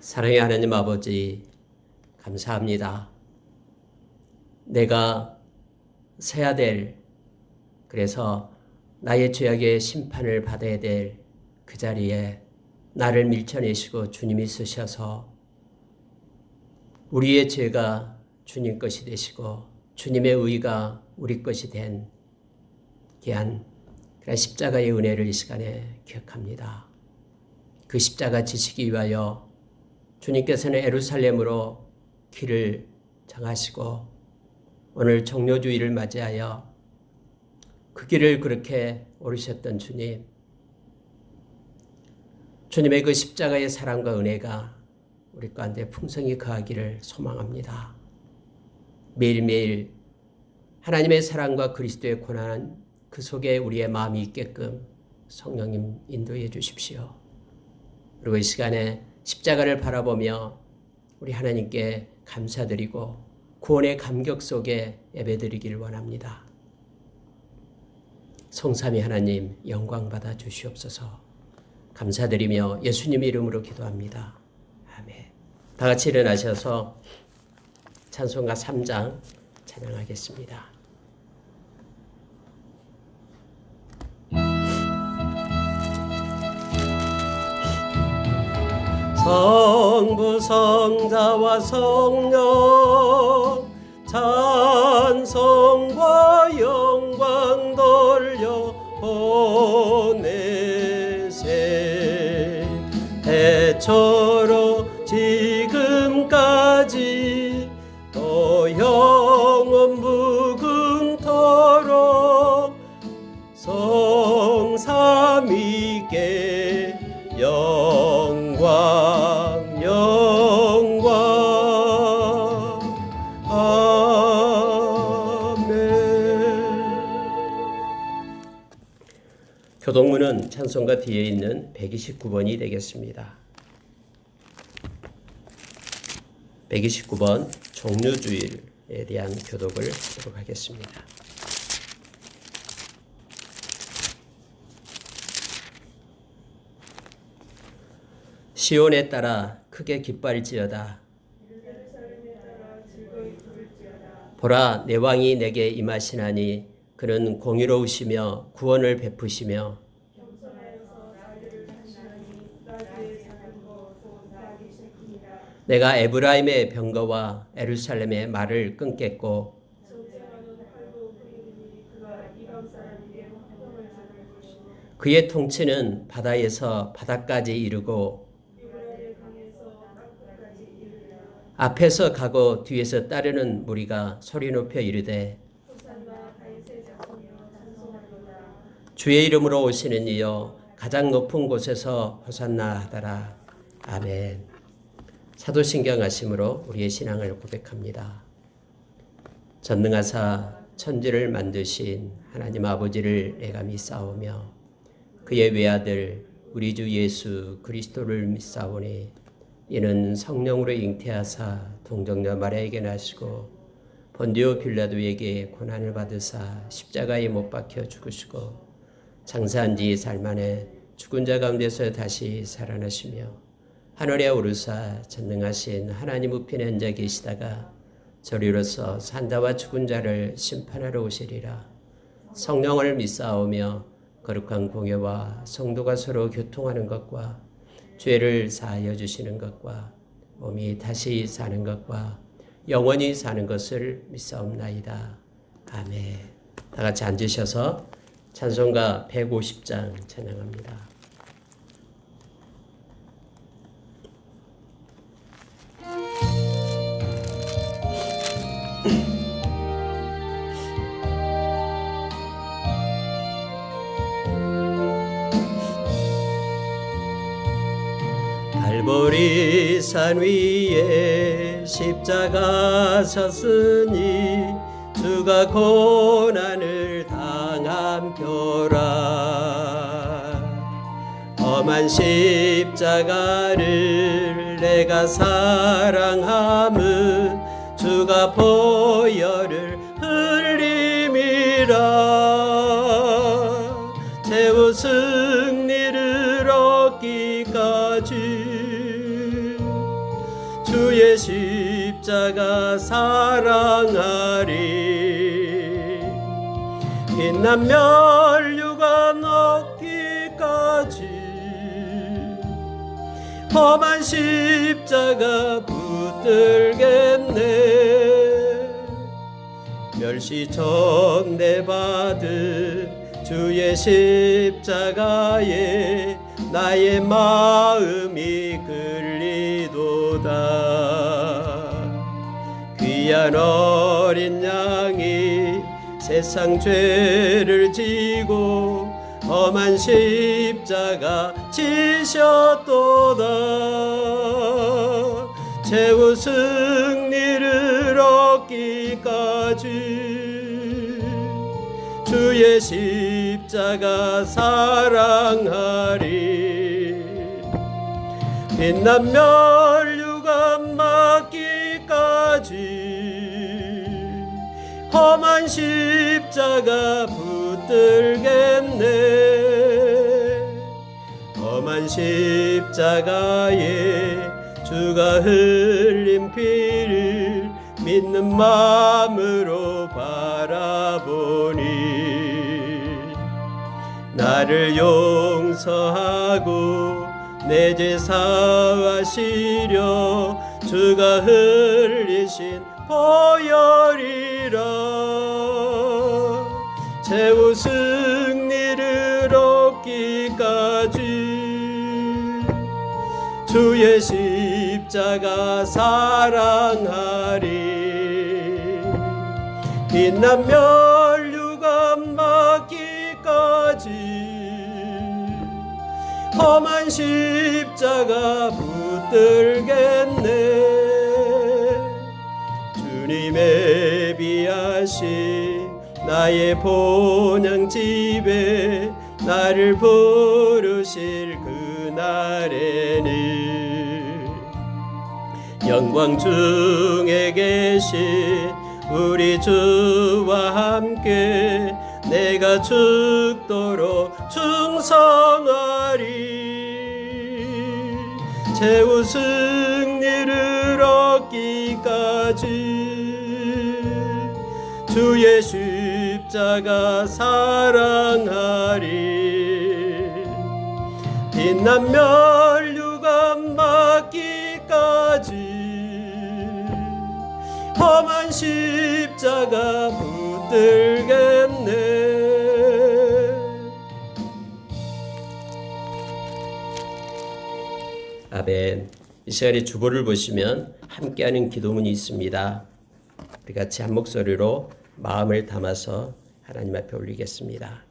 사랑의 하나님 아버지, 감사합니다. 내가 서야 될, 그래서 나의 죄악의 심판을 받아야 될 그 자리에 나를 밀쳐내시고 주님이 쓰셔서 우리의 죄가 주님 것이 되시고 주님의 의가 우리 것이 된 귀한 그런 십자가의 은혜를 이 시간에 기억합니다. 그 십자가 지시기 위하여 주님께서는 예루살렘으로 길을 정하시고 오늘 종료주의를 맞이하여 그 길을 그렇게 오르셨던 주님의 그 십자가의 사랑과 은혜가 우리 가운데 풍성히 거하기를 소망합니다. 매일매일 하나님의 사랑과 그리스도의 고난 그 속에 우리의 마음이 있게끔 성령님 인도해 주십시오. 그리고 이 시간에 십자가를 바라보며 우리 하나님께 감사드리고 구원의 감격 속에 예배드리기를 원합니다. 성삼위 하나님 영광 받아 주시옵소서. 감사드리며 예수님 이름으로 기도합니다. 아멘. 다 같이 일어나셔서 찬송가 3장 찬양하겠습니다. 성부 성자와 성령 찬송과 영광 돌려 보내세. 애초로 지금까지 또 영원 무궁토록 성삼위께 영광 영광. 아멘. 교동문은 찬송가 뒤에 있는 129번이 되겠습니다. 129번 종료주일에 대한 교독을 하도록 하겠습니다. 시온에 따라 크게 기뻐할지어다. 보라, 내 왕이 내게 임하시나니 그는 공의로우시며 구원을 베푸시며 내가 에브라임의 병거와 예루살렘의 말을 끊겠고 그의 통치는 바다에서 바다까지 이르고 앞에서 가고 뒤에서 따르는 무리가 소리 높여 이르되 주의 이름으로 오시는 이여 가장 높은 곳에서 호산나 하더라. 아멘. 사도신경 하심으로 우리의 신앙을 고백합니다. 전능하사 천지를 만드신 하나님 아버지를 내가 믿사오며 그의 외아들 우리 주 예수 그리스도를 믿사오니 이는 성령으로 잉태하사 동정녀 마리아에게 나시고 본디오 빌라도에게 고난을 받으사 십자가에 못 박혀 죽으시고 장사한 지 살만에 죽은 자 가운데서 다시 살아나시며 하늘에 오르사 전능하신 하나님 우편에 앉아 계시다가 저리로서 산자와 죽은 자를 심판하러 오시리라. 성령을 믿사오며 거룩한 공예와 성도가 서로 교통하는 것과 죄를 사하여 주시는 것과 몸이 다시 사는 것과 영원히 사는 것을 믿사옵나이다. 아멘. 다 같이 앉으셔서 찬송가 150장 찬양합니다. 갈보리산 위에 십자가 섰으니 주가 고난을 당한 표라. 험한 십자가를 내가 사랑함은 주가 보혈을 흘림이라. 최후 승리를 얻기까지 주의 십자가 사랑하리. 빛난 면류관 얻기까지 험한 십자가 붙들겠네. 멸시 전대받은 주의 십자가에 나의 마음이 끌리도다. 귀한 어린 양이 세상 죄를 지고 험한 십자가 지셨도다. 최후 승리를 얻기까지 주의 십자가 사랑하리. 빛난 면류관 맞기까지 험한 십자가 붙들겠네. 험한 십자가에 주가 흘린 피를 믿는 마음으로 바라보니 나를 용서하고 내 죄 사하시려 주가 흘리신 보혈이라. 최후 승리를 얻기까지 주의 십자가 사랑하리. 빛난 면류관 맞기까지 험한 십자가 붙들겠네. 주님의 비하신 나의 본향집에 나를 부르실 그날에는 영광 중에 계신 우리 주와 함께 내가 죽도록 충성하리. 최후 승리를 얻기까지 주의 십자가 사랑하리. 빛난 면류관 맞기까지 험한 십자가 붙들겠네. 아멘. 이 시간에 주보를 보시면 함께하는 기도문이 있습니다. 우리 같이 한 목소리로 마음을 담아서 하나님 앞에 올리겠습니다.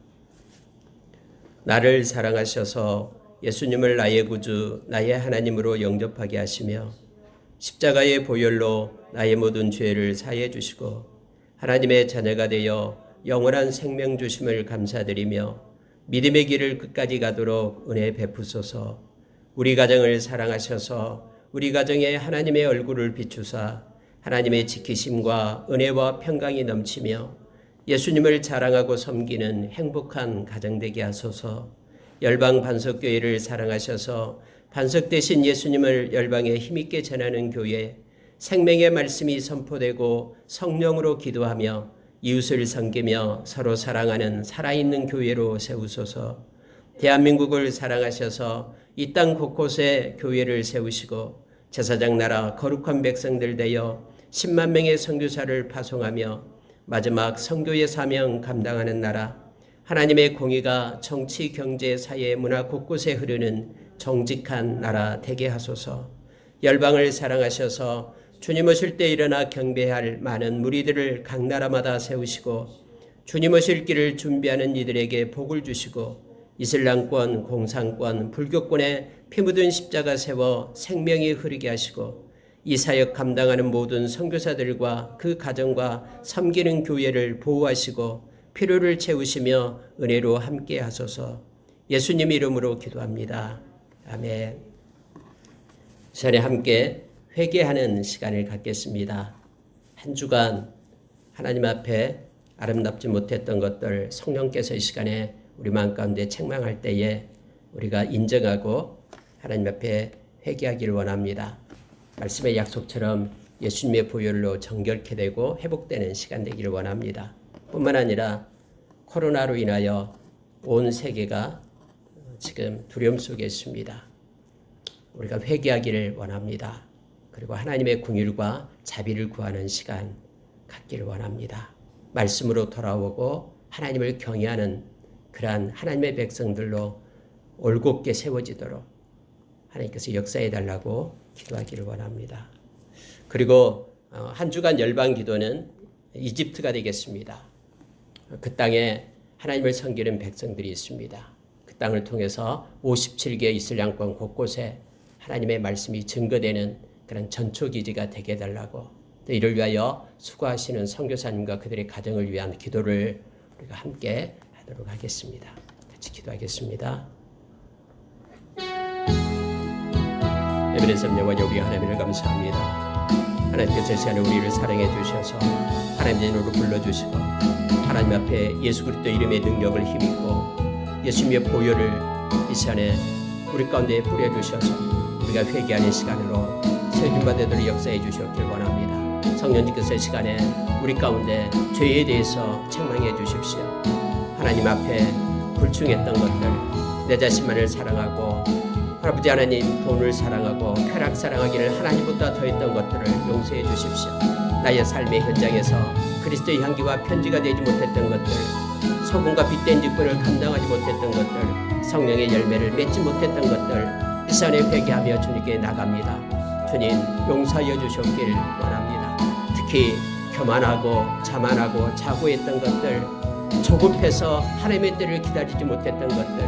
나를 사랑하셔서 예수님을 나의 구주, 나의 하나님으로 영접하게 하시며 십자가의 보혈로 나의 모든 죄를 사해 주시고 하나님의 자녀가 되어 영원한 생명 주심을 감사드리며 믿음의 길을 끝까지 가도록 은혜 베푸소서. 우리 가정을 사랑하셔서 우리 가정에 하나님의 얼굴을 비추사 하나님의 지키심과 은혜와 평강이 넘치며 예수님을 자랑하고 섬기는 행복한 가정 되게 하소서. 열방 반석교회를 사랑하셔서 반석 되신 예수님을 열방에 힘있게 전하는 교회, 생명의 말씀이 선포되고 성령으로 기도하며 이웃을 섬기며 서로 사랑하는 살아있는 교회로 세우소서. 대한민국을 사랑하셔서 이 땅 곳곳에 교회를 세우시고 제사장 나라 거룩한 백성들 되어 10만 명의 선교사를 파송하며 마지막 선교의 사명 감당하는 나라, 하나님의 공의가 정치, 경제, 사회, 문화 곳곳에 흐르는 정직한 나라 되게 하소서. 열방을 사랑하셔서 주님 오실 때 일어나 경배할 많은 무리들을 각 나라마다 세우시고 주님 오실 길을 준비하는 이들에게 복을 주시고 이슬람권, 공산권, 불교권에 피 묻은 십자가 세워 생명이 흐르게 하시고 이 사역 감당하는 모든 선교사들과 그 가정과 섬기는 교회를 보호하시고 필요를 채우시며 은혜로 함께 하소서. 예수님 이름으로 기도합니다. 아멘. 시간에 함께 회개하는 시간을 갖겠습니다. 한 주간 하나님 앞에 아름답지 못했던 것들 성령께서 이 시간에 우리 마음 가운데 책망할 때에 우리가 인정하고 하나님 앞에 회개하기를 원합니다. 말씀의 약속처럼 예수님의 보혈로 정결케 되고 회복되는 시간 되기를 원합니다. 뿐만 아니라 코로나로 인하여 온 세계가 지금 두려움 속에 있습니다. 우리가 회개하기를 원합니다. 그리고 하나님의 긍휼과 자비를 구하는 시간 갖기를 원합니다. 말씀으로 돌아오고 하나님을 경외하는 그러한 하나님의 백성들로 올곧게 세워지도록 하나님께서 역사해 달라고 기도하기를 원합니다. 그리고 한 주간 열방 기도는 이집트가 되겠습니다. 그 땅에 하나님을 섬기는 백성들이 있습니다. 그 땅을 통해서 57개 이슬람권 곳곳에 하나님의 말씀이 증거되는 그런 전초기지가 되게 해달라고, 또 이를 위하여 수고하시는 선교사님과 그들의 가정을 위한 기도를 우리가 함께 하도록 하겠습니다. 같이 기도하겠습니다. 에베네스 영원히 우리 하나님을 감사합니다. 하나님께서 이 시간에 우리를 사랑해 주셔서 하나님의 이름으로 불러주시고 하나님 앞에 예수 그리스도 이름의 능력을 힘입고 예수님의 보혈을 이 시간에 우리 가운데 뿌려주셔서 우리가 회개하는 시간으로 세준받도록 역사해 주셨길 원합니다. 성령님께서 이 시간에 우리 가운데 죄에 대해서 책망해 주십시오. 하나님 앞에 불충했던 것들, 내 자신만을 사랑하고 아버지 하나님 돈을 사랑하고 쾌락 사랑하기를 하나님보다 더했던 것들을 용서해 주십시오. 나의 삶의 현장에서 그리스도의 향기와 편지가 되지 못했던 것들, 소금과 빛된 직분을 감당하지 못했던 것들, 성령의 열매를 맺지 못했던 것들, 이 시간에 회개하며 주님께 나갑니다. 주님 용서하여 주셨길 원합니다. 특히 교만하고 자만하고 자고했던 것들, 조급해서 하나님의 때를 기다리지 못했던 것들,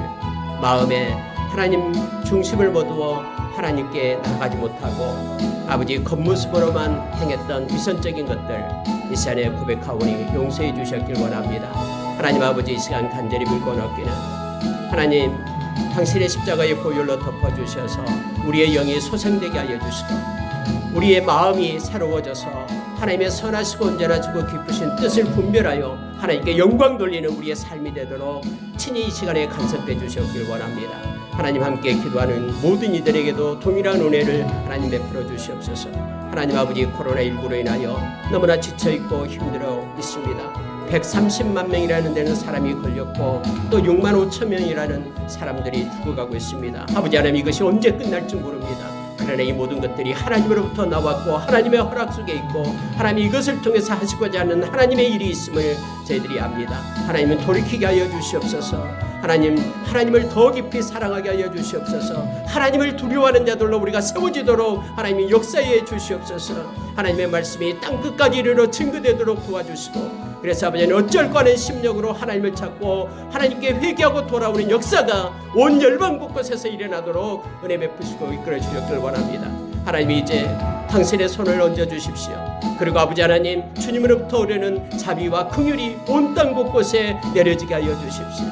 마음에 하나님 중심을 거두어 하나님께 나가지 못하고 아버지 겉모습으로만 행했던 위선적인 것들, 이 시간에 고백하오니 용서해 주셨길 원합니다. 하나님 아버지 이 시간 간절히 물건 얻기는 하나님 당신의 십자가의 보혈로 덮어주셔서 우리의 영이 소생되게 하여 주시고 우리의 마음이 새로워져서 하나님의 선하시고 온전하시고 기쁘신 뜻을 분별하여 하나님께 영광 돌리는 우리의 삶이 되도록 친히 이 시간에 간섭해 주셨길 원합니다. 하나님 함께 기도하는 모든 이들에게도 동일한 은혜를 하나님 베풀어 주시옵소서. 하나님 아버지 코로나19로 인하여 너무나 지쳐있고 힘들어 있습니다. 130만 명이라는 데는 사람이 걸렸고 또 6만 5천 명이라는 사람들이 죽어가고 있습니다. 아버지 하나님 이것이 언제 끝날지 모릅니다. 그러나 이 모든 것들이 하나님으로부터 나왔고 하나님의 허락 속에 있고 하나님이 이것을 통해서 하시고자 하는 하나님의 일이 있음을 저희들이 압니다. 하나님은 돌이키게 하여 주시옵소서. 하나님을 더 깊이 사랑하게 하여 주시옵소서. 하나님을 두려워하는 자들로 우리가 세워지도록 하나님이 역사해 주시옵소서. 하나님의 말씀이 땅끝까지 이르러 증거되도록 도와주시고 그래서 아버지는 어쩔 거 아닌 심령으로 하나님을 찾고 하나님께 회개하고 돌아오는 역사가 온 열방 곳곳에서 일어나도록 은혜 베푸시고 이끌어 주셨길 원합니다. 하나님이 이제 당신의 손을 얹어 주십시오. 그리고 아버지 하나님 주님으로부터 오르는 자비와 긍휼이 온 땅 곳곳에 내려지게 하여 주십시오.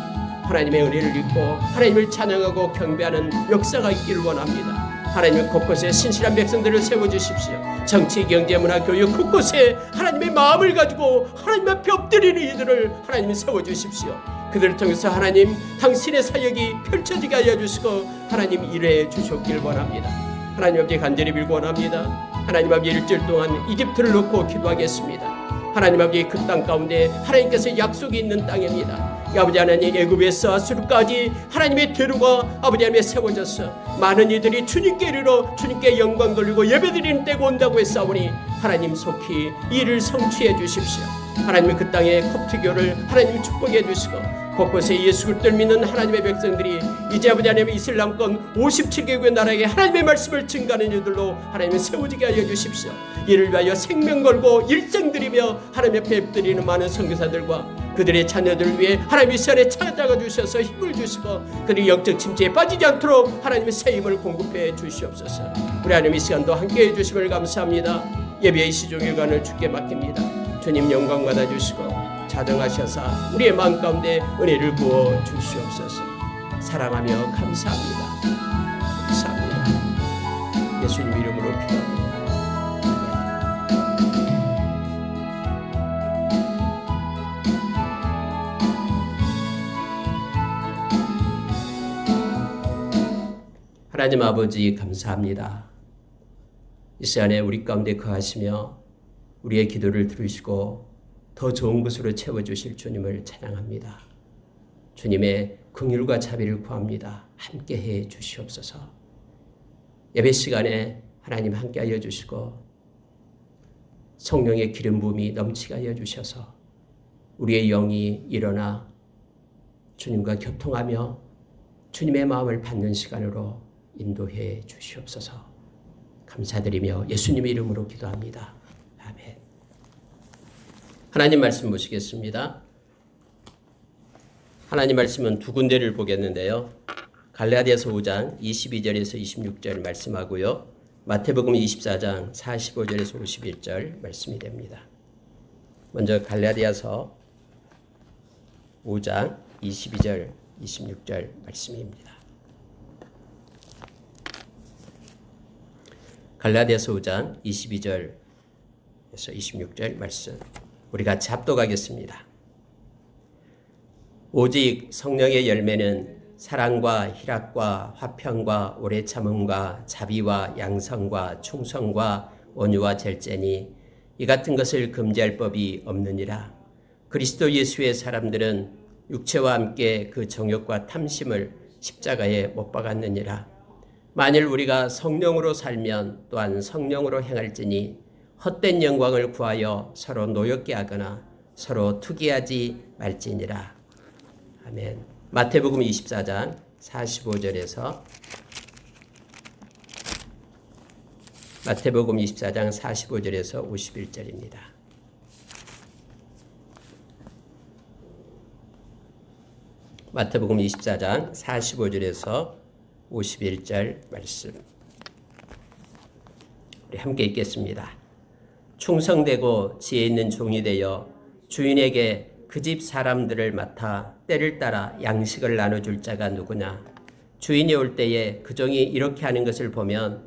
하나님의 은혜를 입고 하나님을 찬양하고 경배하는 역사가 있기를 원합니다. 하나님 곳곳에 신실한 백성들을 세워주십시오. 정치, 경제, 문화, 교육 곳곳에 하나님의 마음을 가지고 하나님 앞에 엎드리는 이들을 하나님이 세워주십시오. 그들을 통해서 하나님 당신의 사역이 펼쳐지게 하여 주시고 하나님 일해 주셨길 원합니다. 하나님 아버지 간절히 빌고 원합니다. 하나님 아버지 일주일 동안 이집트를 놓고 기도하겠습니다. 하나님 아버지 그 땅 가운데 하나님께서 약속이 있는 땅입니다. 아버지 하나님 애굽에서 아수르까지 하나님의 대로가 아버지 하나님에 세워져서 많은 이들이 주님께 이르러 주님께 영광 돌리고 예배드리는 때가 온다고 했사오니 하나님 속히 이를 성취해 주십시오. 하나님 그 땅의 콥트교를 하나님 축복해 주시고 곳곳에 예수 그리스도를 믿는 하나님의 백성들이 이제 아버지 하나님의 이슬람권 57개국의 나라에 하나님의 말씀을 증거하는 이들로 하나님을 세워지게 하여 주십시오. 이를 위하여 생명 걸고 일생 드리며 하나님 앞에 엎드리는 많은 선교사들과 그들의 자녀들을 위해 하나님의 시간에 찾아가 주셔서 힘을 주시고 그들이 영적 침체에 빠지지 않도록 하나님의 새 힘을 공급해 주시옵소서. 우리 하나님 이 시간도 함께해 주심을 감사합니다. 예배의 시종일관을 주께 맡깁니다. 주님 영광 받아주시고 자정하셔서 우리의 마음 가운데 은혜를 부어 주시옵소서. 사랑하며 감사합니다. 감사합니다. 예수님 이름으로 기도합니다. 하나님 아버지 감사합니다. 이 시간에 우리 가운데 거하시며 우리의 기도를 들으시고 더 좋은 것으로 채워주실 주님을 찬양합니다. 주님의 긍휼과 자비를 구합니다. 함께해 주시옵소서. 예배 시간에 하나님 함께하여 주시고 성령의 기름 부음이 넘치게 하여 주셔서 우리의 영이 일어나 주님과 교통하며 주님의 마음을 받는 시간으로 인도해 주시옵소서. 감사드리며 예수님의 이름으로 기도합니다. 아멘. 하나님 말씀 보시겠습니다. 하나님 말씀은 두 군데를 보겠는데요. 갈라디아서 5장 22절에서 26절 말씀하고요. 마태복음 24장 45절에서 51절 말씀이 됩니다. 먼저 갈라디아서 5장 22절 26절 말씀입니다. 갈라디아서 5장 22절에서 26절 말씀 우리 같이 합독하겠습니다. 오직 성령의 열매는 사랑과 희락과 화평과 오래 참음과 자비와 양성과 충성과 온유와 절제니 이 같은 것을 금지할 법이 없느니라. 그리스도 예수의 사람들은 육체와 함께 그 정욕과 탐심을 십자가에 못 박았느니라. 만일 우리가 성령으로 살면 또한 성령으로 행할지니 헛된 영광을 구하여 서로 노엽게 하거나 서로 투기하지 말지니라. 아멘. 마태복음 24장 45절에서 마태복음 24장 45절에서 51절입니다. 마태복음 24장 45절에서 51절 말씀 우리 함께 읽겠습니다. 충성되고 지혜 있는 종이 되어 주인에게 그 집 사람들을 맡아 때를 따라 양식을 나눠줄 자가 누구냐. 주인이 올 때에 그 종이 이렇게 하는 것을 보면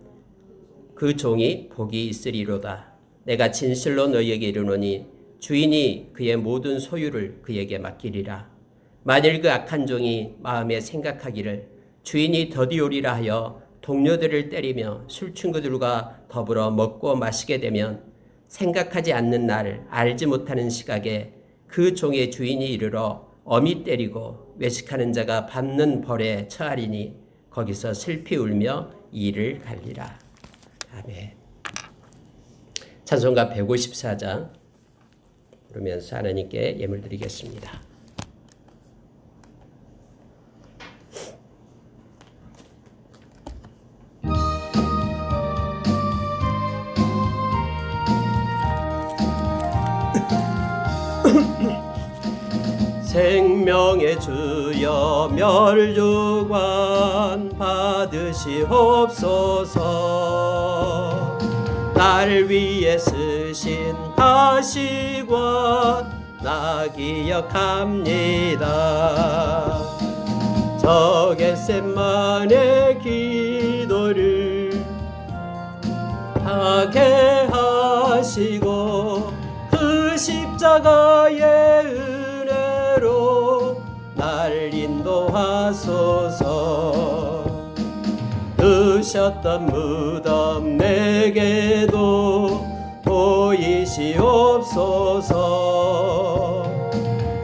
그 종이 복이 있으리로다. 내가 진실로 너희에게 이르노니 주인이 그의 모든 소유를 그에게 맡기리라. 만일 그 악한 종이 마음에 생각하기를 주인이 더디오리라 하여 동료들을 때리며 술친구들과 더불어 먹고 마시게 되면 생각하지 않는 날 알지 못하는 시각에 그 종의 주인이 이르러 엄히 때리고 외식하는 자가 받는 벌에 처하리니 거기서 슬피 울며 이를 갈리라. 아멘. 찬송가 154장 부르면서 하나님께 예물 드리겠습니다. 생명의 주여 멸류관 받으시옵소서. 날 위해 쓰신 가시관 나 기억합니다. 저 겟세마네 기도를 하게 하시고 그 십자가의 날 인도하소서. 드셨던 무덤 내게도 보이시옵소서.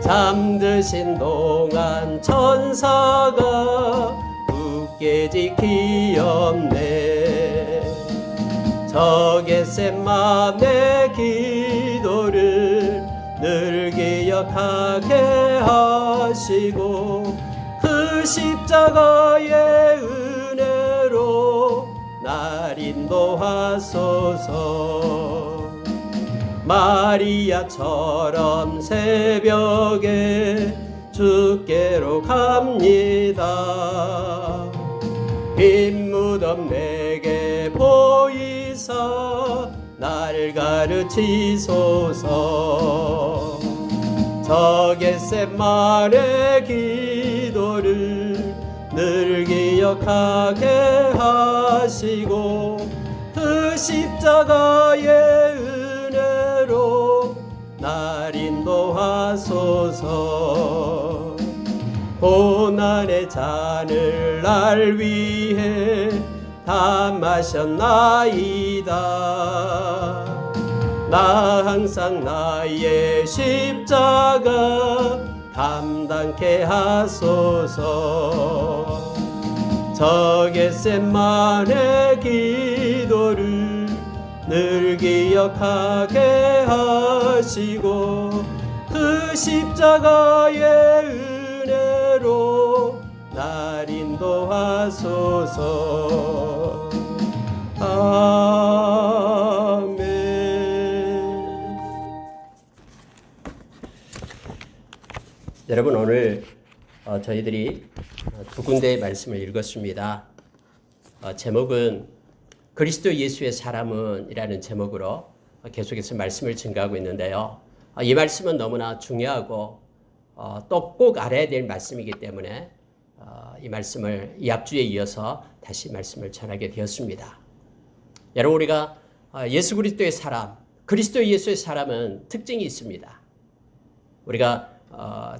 잠드신 동안 천사가 굳게 지키었네. 저 겟세마네 기도를 늘 기억하게 하시고 그 십자가의 은혜로 날 인도하소서. 마리아처럼 새벽에 주께로 갑니다. 빈 무덤 내게 보이사 날 가르치소서. 저 겟세마네 기도를 늘 기억하게 하시고 그 십자가의 은혜로 날 인도하소서. 고난의 잔을 날 위해 다 마셨나이다. 나 항상 나의 십자가 감당케 하소서. 저 겟세마네 기도를 늘 기억하게 하시고 그 십자가의 은혜로 날 인도하소서. 아멘. 여러분, 오늘 저희들이 두 군데의 말씀을 읽었습니다. 제목은 그리스도 예수의 사람은 이라는 제목으로 계속해서 말씀을 증가하고 있는데요. 이 말씀은 너무나 중요하고 또 꼭 알아야 될 말씀이기 때문에 이 말씀을 이 앞주에 이어서 다시 말씀을 전하게 되었습니다. 여러분, 우리가 예수 그리스도의 사람, 그리스도 예수의 사람은 특징이 있습니다. 우리가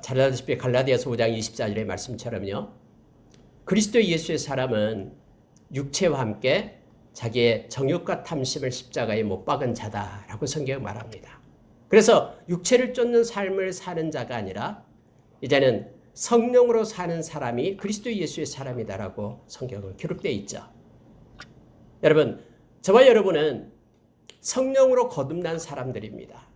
잘 알다시피 갈라디아서 5장 24절의 말씀처럼요, 그리스도 예수의 사람은 육체와 함께 자기의 정욕과 탐심을 십자가에 못 박은 자다라고 성경은 말합니다. 그래서 육체를 쫓는 삶을 사는 자가 아니라 이제는 성령으로 사는 사람이 그리스도 예수의 사람이다라고 성경은 기록되어 있죠. 여러분, 저와 여러분은 성령으로 거듭난 사람들입니다.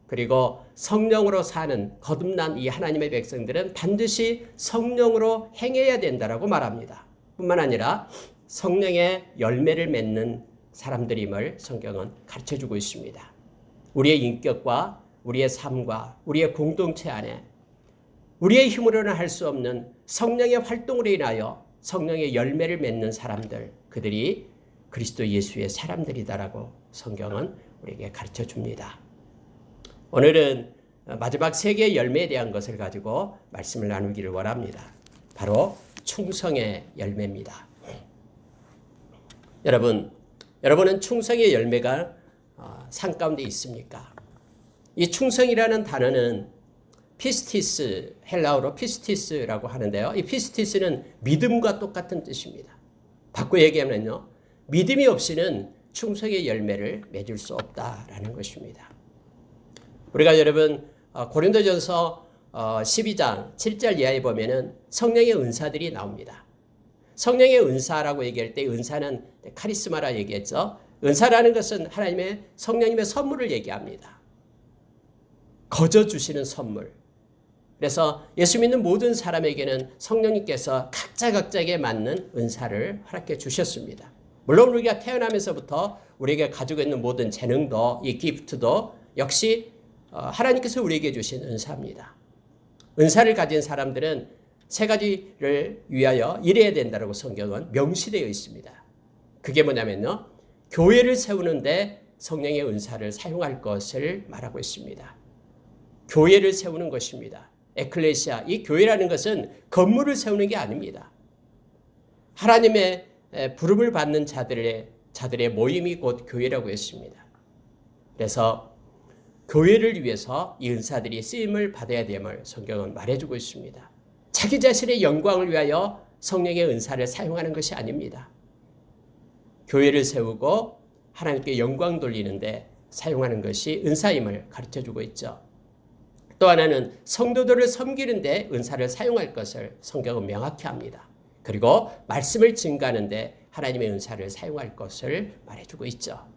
그리고 성령으로 사는 거듭난 이 하나님의 백성들은 반드시 성령으로 행해야 된다라고 말합니다. 뿐만 아니라 성령의 열매를 맺는 사람들임을 성경은 가르쳐주고 있습니다. 우리의 인격과 우리의 삶과 우리의 공동체 안에 우리의 힘으로는 할 수 없는 성령의 활동으로 인하여 성령의 열매를 맺는 사람들, 그들이 그리스도 예수의 사람들이다라고 성경은 우리에게 가르쳐줍니다. 오늘은 마지막 세 개의 열매에 대한 것을 가지고 말씀을 나누기를 원합니다. 바로 충성의 열매입니다. 여러분은 충성의 열매가 산 가운데 있습니까? 이 충성이라는 단어는 피스티스, 헬라어로 피스티스라고 하는데요. 이 피스티스는 믿음과 똑같은 뜻입니다. 바꿔 얘기하면요, 믿음이 없이는 충성의 열매를 맺을 수 없다라는 것입니다. 우리가 여러분 고린도전서 12장 7절 이하에 보면은 성령의 은사들이 나옵니다. 성령의 은사라고 얘기할 때 은사는 카리스마라 얘기했죠. 은사라는 것은 하나님의 성령님의 선물을 얘기합니다. 거저 주시는 선물. 그래서 예수 믿는 모든 사람에게는 성령님께서 각자에게 맞는 은사를 허락해 주셨습니다. 물론 우리가 태어나면서부터 우리에게 가지고 있는 모든 재능도, 이 기프트도 역시 하나님께서 우리에게 주신 은사입니다. 은사를 가진 사람들은 세 가지를 위하여 일해야 된다고 성경은 명시되어 있습니다. 그게 뭐냐면요, 교회를 세우는데 성령의 은사를 사용할 것을 말하고 있습니다. 교회를 세우는 것입니다. 에클레시아, 이 교회라는 것은 건물을 세우는 게 아닙니다. 하나님의 부름을 받는 자들의 모임이 곧 교회라고 했습니다. 그래서 교회를 위해서 이 은사들이 쓰임을 받아야 됨을 성경은 말해주고 있습니다. 자기 자신의 영광을 위하여 성령의 은사를 사용하는 것이 아닙니다. 교회를 세우고 하나님께 영광 돌리는데 사용하는 것이 은사임을 가르쳐주고 있죠. 또 하나는 성도들을 섬기는데 은사를 사용할 것을 성경은 명확히 합니다. 그리고 말씀을 증가하는데 하나님의 은사를 사용할 것을 말해주고 있죠.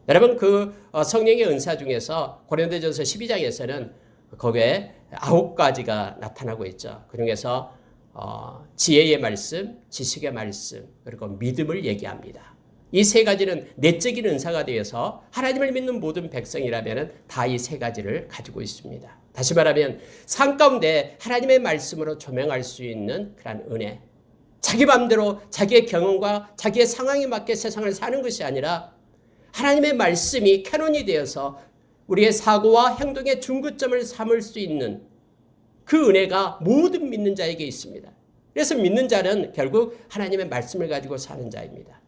여러분, 그 성령의 은사 중에서 고린도전서 12장에서는 거기에 9가지가 나타나고 있죠. 그 중에서 지혜의 말씀, 지식의 말씀, 그리고 믿음을 얘기합니다. 이 세 가지는 내적인 은사가 되어서 하나님을 믿는 모든 백성이라면 다 이 세 가지를 가지고 있습니다. 다시 말하면 삶 가운데 하나님의 말씀으로 조명할 수 있는 그런 은혜, 자기 마음대로 자기의 경험과 자기의 상황에 맞게 세상을 사는 것이 아니라 하나님의 말씀이 캐논이 되어서 우리의 사고와 행동의 중구점을 삼을 수 있는 그 은혜가 모든 믿는 자에게 있습니다. 그래서 믿는 자는 결국 하나님의 말씀을 가지고 사는 자입니다.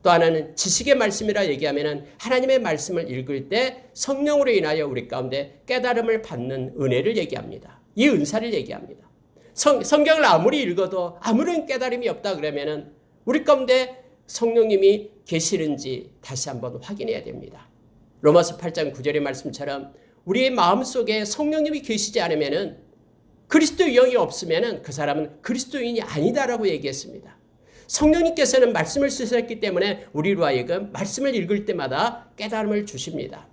또 하나는 지식의 말씀이라 얘기하면 하나님의 말씀을 읽을 때 성령으로 인하여 우리 가운데 깨달음을 받는 은혜를 얘기합니다. 이 은사를 얘기합니다. 성경을 아무리 읽어도 아무런 깨달음이 없다 그러면 우리 가운데 성령님이 계시는지 다시 한번 확인해야 됩니다. 로마서 8장 9절의 말씀처럼 우리의 마음속에 성령님이 계시지 않으면 그리스도의 영이 없으면 그 사람은 그리스도인이 아니다라고 얘기했습니다. 성령님께서는 말씀을 쓰셨기 때문에 우리로 하여금 말씀을 읽을 때마다 깨달음을 주십니다.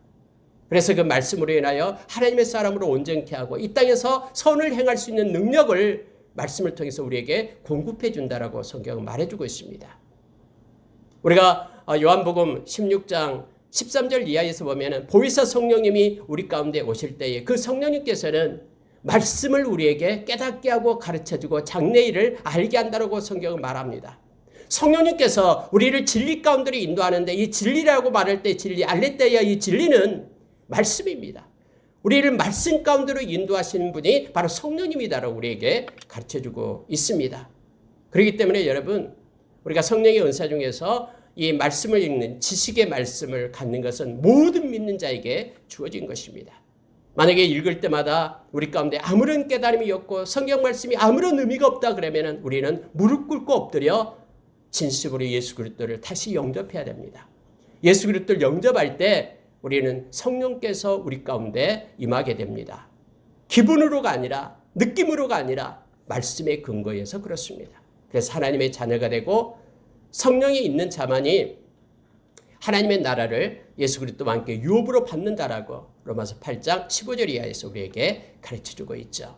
그래서 그 말씀으로 인하여 하나님의 사람으로 온전케 하고 이 땅에서 선을 행할 수 있는 능력을 말씀을 통해서 우리에게 공급해 준다라고 성경은 말해주고 있습니다. 우리가 요한복음 16장 13절 이하에서 보면 보혜사 성령님이 우리 가운데 오실 때에 그 성령님께서는 말씀을 우리에게 깨닫게 하고 가르쳐주고 장래일을 알게 한다고 성경은 말합니다. 성령님께서 우리를 진리 가운데로 인도하는데 이 진리라고 말할 때 진리, 알레theia 이 진리는 말씀입니다. 우리를 말씀 가운데로 인도하시는 분이 바로 성령님이다라고 우리에게 가르쳐주고 있습니다. 그렇기 때문에 여러분 우리가 성령의 은사 중에서 이 말씀을 읽는 지식의 말씀을 갖는 것은 모든 믿는 자에게 주어진 것입니다. 만약에 읽을 때마다 우리 가운데 아무런 깨달음이 없고 성경 말씀이 아무런 의미가 없다 그러면 우리는 무릎 꿇고 엎드려 진심으로 예수 그리스도를 다시 영접해야 됩니다. 예수 그리스도를 영접할 때 우리는 성령께서 우리 가운데 임하게 됩니다. 기분으로가 아니라 느낌으로가 아니라 말씀의 근거에서 그렇습니다. 그래서 하나님의 자녀가 되고 성령이 있는 자만이 하나님의 나라를 예수 그리스도와 함께 유업으로 받는다라고 로마서 8장 15절 이하에서 우리에게 가르쳐주고 있죠.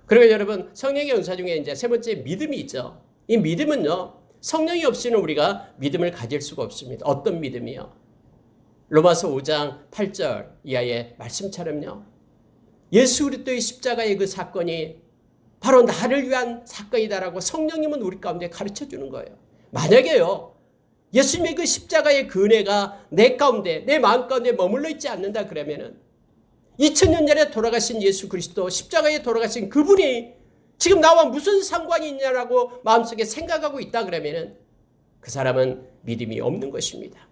그리고 여러분 성령의 은사 중에 이제 세 번째 믿음이 있죠. 이 믿음은요 성령이 없이는 우리가 믿음을 가질 수가 없습니다. 어떤 믿음이요? 로마서 5장 8절 이하의 말씀처럼요. 예수 그리스도의 십자가의 그 사건이 바로 나를 위한 사건이다라고 성령님은 우리 가운데 가르쳐주는 거예요. 만약에요. 예수님의 그 십자가의 그 은혜가 내 가운데 내 마음 가운데 머물러 있지 않는다 그러면은 2000년 전에 돌아가신 예수 그리스도 십자가에 돌아가신 그분이 지금 나와 무슨 상관이 있냐라고 마음속에 생각하고 있다 그러면은 그 사람은 믿음이 없는 것입니다.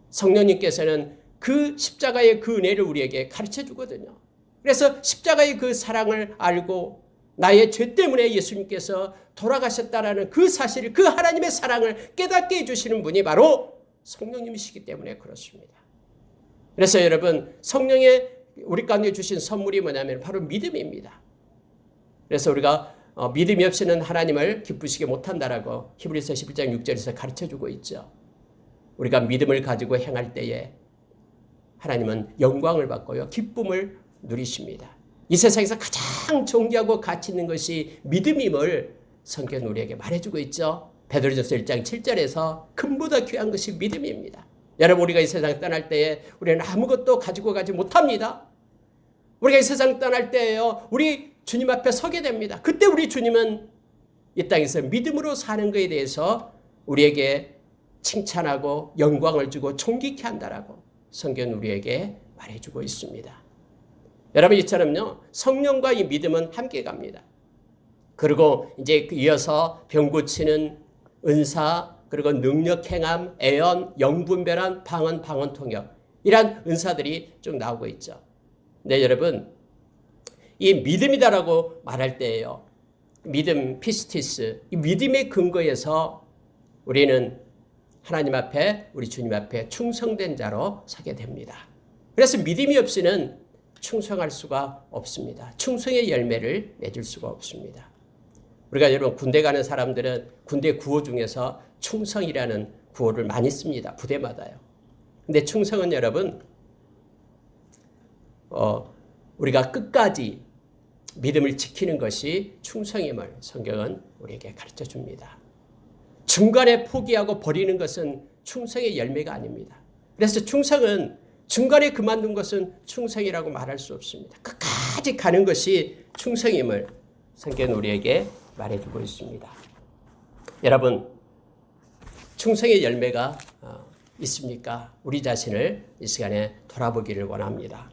성령님께서는 그 십자가의 그 은혜를 우리에게 가르쳐 주거든요. 그래서 십자가의 그 사랑을 알고 나의 죄 때문에 예수님께서 돌아가셨다라는 그 사실을 그 하나님의 사랑을 깨닫게 해주시는 분이 바로 성령님이시기 때문에 그렇습니다. 그래서 여러분 성령의 우리 가운데 주신 선물이 뭐냐면 바로 믿음입니다. 그래서 우리가 믿음이 없이는 하나님을 기쁘시게 못한다라고 히브리서 11장 6절에서 가르쳐주고 있죠. 우리가 믿음을 가지고 행할 때에 하나님은 영광을 받고요. 기쁨을 누리십니다. 이 세상에서 가장 존귀하고 가치 있는 것이 믿음임을 성경은 우리에게 말해주고 있죠. 베드로전서 1장 7절에서 금보다 귀한 것이 믿음입니다. 여러분 우리가 이 세상 떠날 때에 우리는 아무것도 가지고 가지 못합니다. 우리가 이 세상 떠날 때에요. 우리 주님 앞에 서게 됩니다. 그때 우리 주님은 이 땅에서 믿음으로 사는 것에 대해서 우리에게 칭찬하고 영광을 주고 존귀케 한다라고 성경은 우리에게 말해주고 있습니다. 여러분 이처럼요 성령과 이 믿음은 함께 갑니다. 그리고 이제 이어서 병 고치는 은사 그리고 능력 행함, 애언, 영분별한, 방언, 방언 통역 이러한 은사들이 쭉 나오고 있죠. 네 여러분 이 믿음이다라고 말할 때예요. 믿음 피스티스 이 믿음의 근거에서 우리는 하나님 앞에 우리 주님 앞에 충성된 자로 서게 됩니다. 그래서 믿음이 없이는 충성할 수가 없습니다. 충성의 열매를 맺을 수가 없습니다. 우리가 여러분 군대 가는 사람들은 군대 구호 중에서 충성이라는 구호를 많이 씁니다. 부대마다요. 근데 충성은 여러분 우리가 끝까지 믿음을 지키는 것이 충성임을 성경은 우리에게 가르쳐 줍니다. 중간에 포기하고 버리는 것은 충성의 열매가 아닙니다. 그래서 충성은 중간에 그만둔 것은 충성이라고 말할 수 없습니다. 끝까지 가는 것이 충성임을 성경은 우리에게 말해주고 있습니다. 여러분 충성의 열매가 있습니까? 우리 자신을 이 시간에 돌아보기를 원합니다.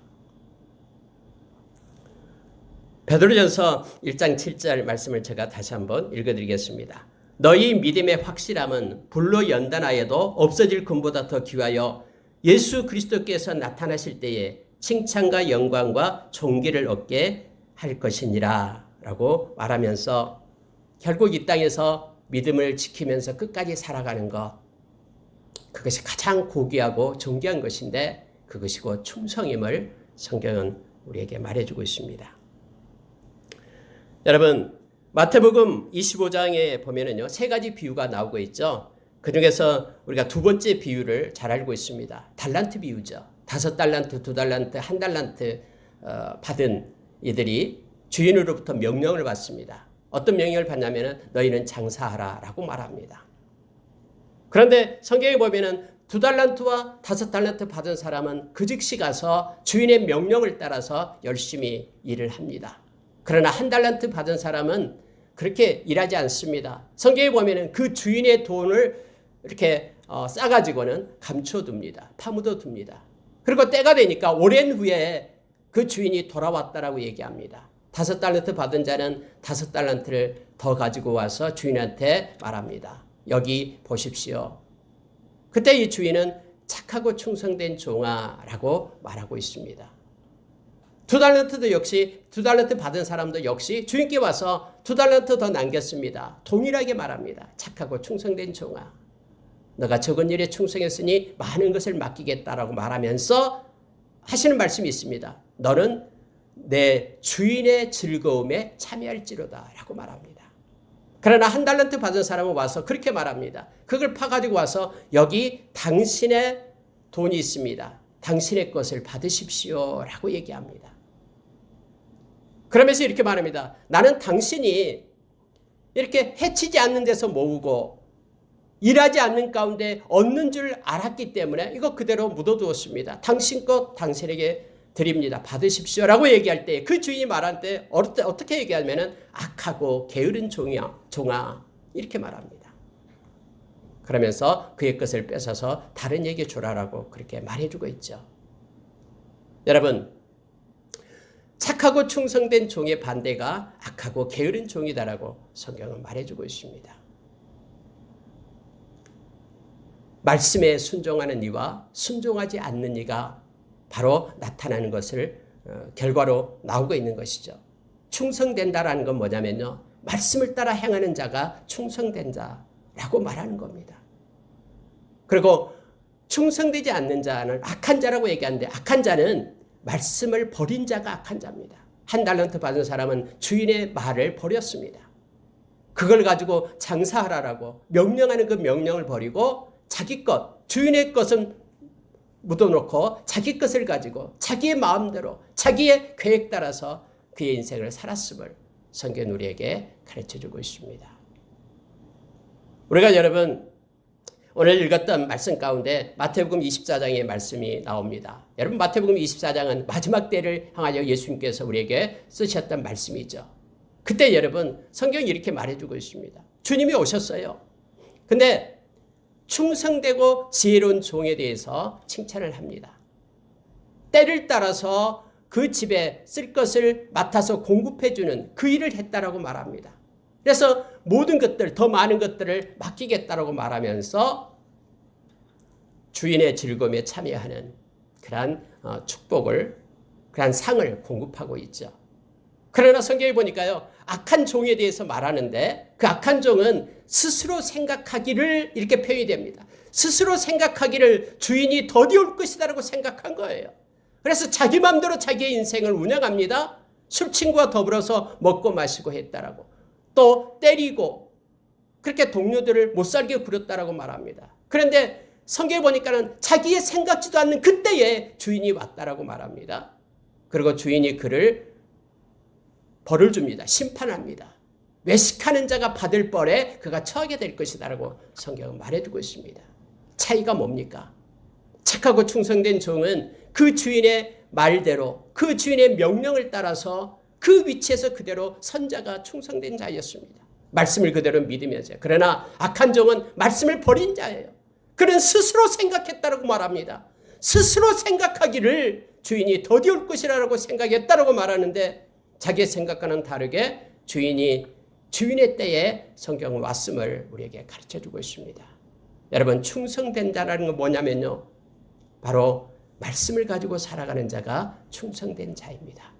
베드로전서 1장 7절 말씀을 제가 다시 한번 읽어드리겠습니다. 너희 믿음의 확실함은 불로 연단하여도 없어질 금보다 더 귀하여 예수 그리스도께서 나타나실 때에 칭찬과 영광과 존귀를 얻게 할 것이니라 라고 말하면서 결국 이 땅에서 믿음을 지키면서 끝까지 살아가는 것, 그것이 가장 고귀하고 존귀한 것인데 그것이 곧 충성임을 성경은 우리에게 말해주고 있습니다. 여러분, 마태복음 25장에 보면은요, 세 가지 비유가 나오고 있죠. 그 중에서 우리가 두 번째 비유를 잘 알고 있습니다. 달란트 비유죠. 5달란트, 2달란트, 1달란트 받은 이들이 주인으로부터 명령을 받습니다. 어떤 명령을 받냐면은 너희는 장사하라라고 말합니다. 그런데 성경에 보면은 2달란트와 5달란트 받은 사람은 그 즉시 가서 주인의 명령을 따라서 열심히 일을 합니다. 그러나 1달란트 받은 사람은 그렇게 일하지 않습니다. 성경에 보면은 그 주인의 돈을 이렇게 싸가지고는 감춰둡니다. 파묻어둡니다. 그리고 때가 되니까 오랜 후에 그 주인이 돌아왔다라고 얘기합니다. 5달란트 받은 자는 5달란트를 더 가지고 와서 주인한테 말합니다. 여기 보십시오. 그때 이 주인은 착하고 충성된 종아라고 말하고 있습니다. 2달란트도 역시 2달란트 받은 사람도 역시 주인께 와서 2달란트 더 남겼습니다. 동일하게 말합니다. 착하고 충성된 종아. 너가 적은 일에 충성했으니 많은 것을 맡기겠다라고 말하면서 하시는 말씀이 있습니다. 너는 내 주인의 즐거움에 참여할지로다 라고 말합니다. 그러나 1달란트 받은 사람은 와서 그렇게 말합니다. 그걸 파가지고 와서 여기 당신의 돈이 있습니다. 당신의 것을 받으십시오 라고 얘기합니다. 그러면서 이렇게 말합니다. 나는 당신이 이렇게 해치지 않는 데서 모으고 일하지 않는 가운데 얻는 줄 알았기 때문에 이거 그대로 묻어두었습니다. 당신 것 당신에게 드립니다. 받으십시오 라고 얘기할 때 그 주인이 말할 때 어떻게 얘기하면 악하고 게으른 종아 이렇게 말합니다. 그러면서 그의 것을 뺏어서 다른 에게 주라라고 그렇게 말해주고 있죠. 여러분, 착하고 충성된 종의 반대가 악하고 게으른 종이다라고 성경은 말해주고 있습니다. 말씀에 순종하는 이와 순종하지 않는 이가 바로 나타나는 것을 결과로 나오고 있는 것이죠. 충성된다라는 건 뭐냐면요. 말씀을 따라 행하는 자가 충성된 자라고 말하는 겁니다. 그리고 충성되지 않는 자는 악한 자라고 얘기하는데 악한 자는 말씀을 버린 자가 악한 자입니다. 1달란트 받은 사람은 주인의 말을 버렸습니다. 그걸 가지고 장사하라라고 명령하는 그 명령을 버리고 자기 것, 주인의 것은 묻어놓고 자기 것을 가지고 자기의 마음대로 자기의 계획 따라서 그의 인생을 살았음을 성경은 우리에게 가르쳐주고 있습니다. 우리가 여러분 오늘 읽었던 말씀 가운데 마태복음 24장의 말씀이 나옵니다. 여러분 마태복음 24장은 마지막 때를 향하여 예수님께서 우리에게 쓰셨던 말씀이죠. 그때 여러분 성경이 이렇게 말해주고 있습니다. 주님이 오셨어요. 근데 충성되고 지혜로운 종에 대해서 칭찬을 합니다. 때를 따라서 그 집에 쓸 것을 맡아서 공급해주는 그 일을 했다라고 말합니다. 그래서 모든 것들, 더 많은 것들을 맡기겠다라고 말하면서 주인의 즐거움에 참여하는 그러한 축복을, 그러한 상을 공급하고 있죠. 그러나 성경에 보니까요, 악한 종에 대해서 말하는데 그 악한 종은 스스로 생각하기를 이렇게 표현이 됩니다. 스스로 생각하기를 주인이 더디올 것이다라고 생각한 거예요. 그래서 자기 마음대로 자기의 인생을 운영합니다. 술친구와 더불어서 먹고 마시고 했다라고. 또 때리고 그렇게 동료들을 못살게 굴였다라고 말합니다. 그런데 성경에 보니까는 자기의 생각지도 않는 그때에 주인이 왔다라고 말합니다. 그리고 주인이 그를 벌을 줍니다. 심판합니다. 외식하는 자가 받을 벌에 그가 처하게 될 것이다라고 성경은 말해주고 있습니다. 차이가 뭡니까? 착하고 충성된 종은 그 주인의 말대로 그 주인의 명령을 따라서 그 위치에서 그대로 선자가 충성된 자였습니다. 말씀을 그대로 믿으면서요. 그러나 악한 종은 말씀을 버린 자예요. 그는 스스로 생각했다라고 말합니다. 스스로 생각하기를 주인이 더디올 것이라고 생각했다라고 말하는데 자기의 생각과는 다르게 주인의 때에 성경은 왔음을 우리에게 가르쳐주고 있습니다. 여러분 충성된 자라는 건 뭐냐면요. 바로 말씀을 가지고 살아가는 자가 충성된 자입니다.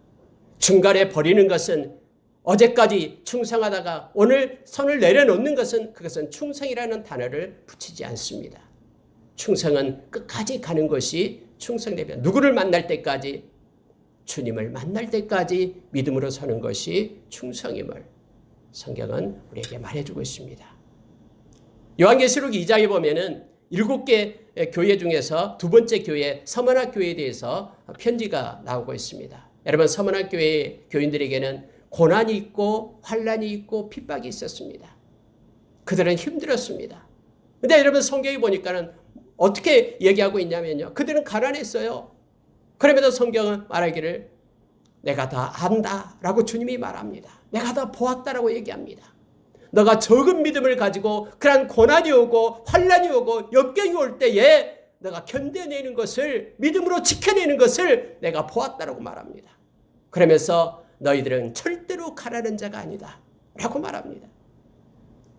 중간에 버리는 것은 어제까지 충성하다가 오늘 손을 내려놓는 것은 그것은 충성이라는 단어를 붙이지 않습니다. 충성은 끝까지 가는 것이 충성되면 누구를 만날 때까지 주님을 만날 때까지 믿음으로 서는 것이 충성임을 성경은 우리에게 말해주고 있습니다. 요한계시록 2장에 보면은 7개 교회 중에서 두 번째 교회 서머나 교회에 대해서 편지가 나오고 있습니다. 여러분 서머나 교회 교인들에게는 고난이 있고 환난이 있고 핍박이 있었습니다. 그들은 힘들었습니다. 근데 여러분 성경에 보니까는 어떻게 얘기하고 있냐면요. 그들은 가난했어요. 그럼에도 성경은 말하기를 내가 다 안다라고 주님이 말합니다. 내가 다 보았다라고 얘기합니다. 너가 적은 믿음을 가지고 그런 고난이 오고 환난이 오고 역경이 올 때에 너가 견뎌내는 것을 믿음으로 지켜내는 것을 내가 보았다라고 말합니다. 그러면서 너희들은 절대로 가라는 자가 아니다 라고 말합니다.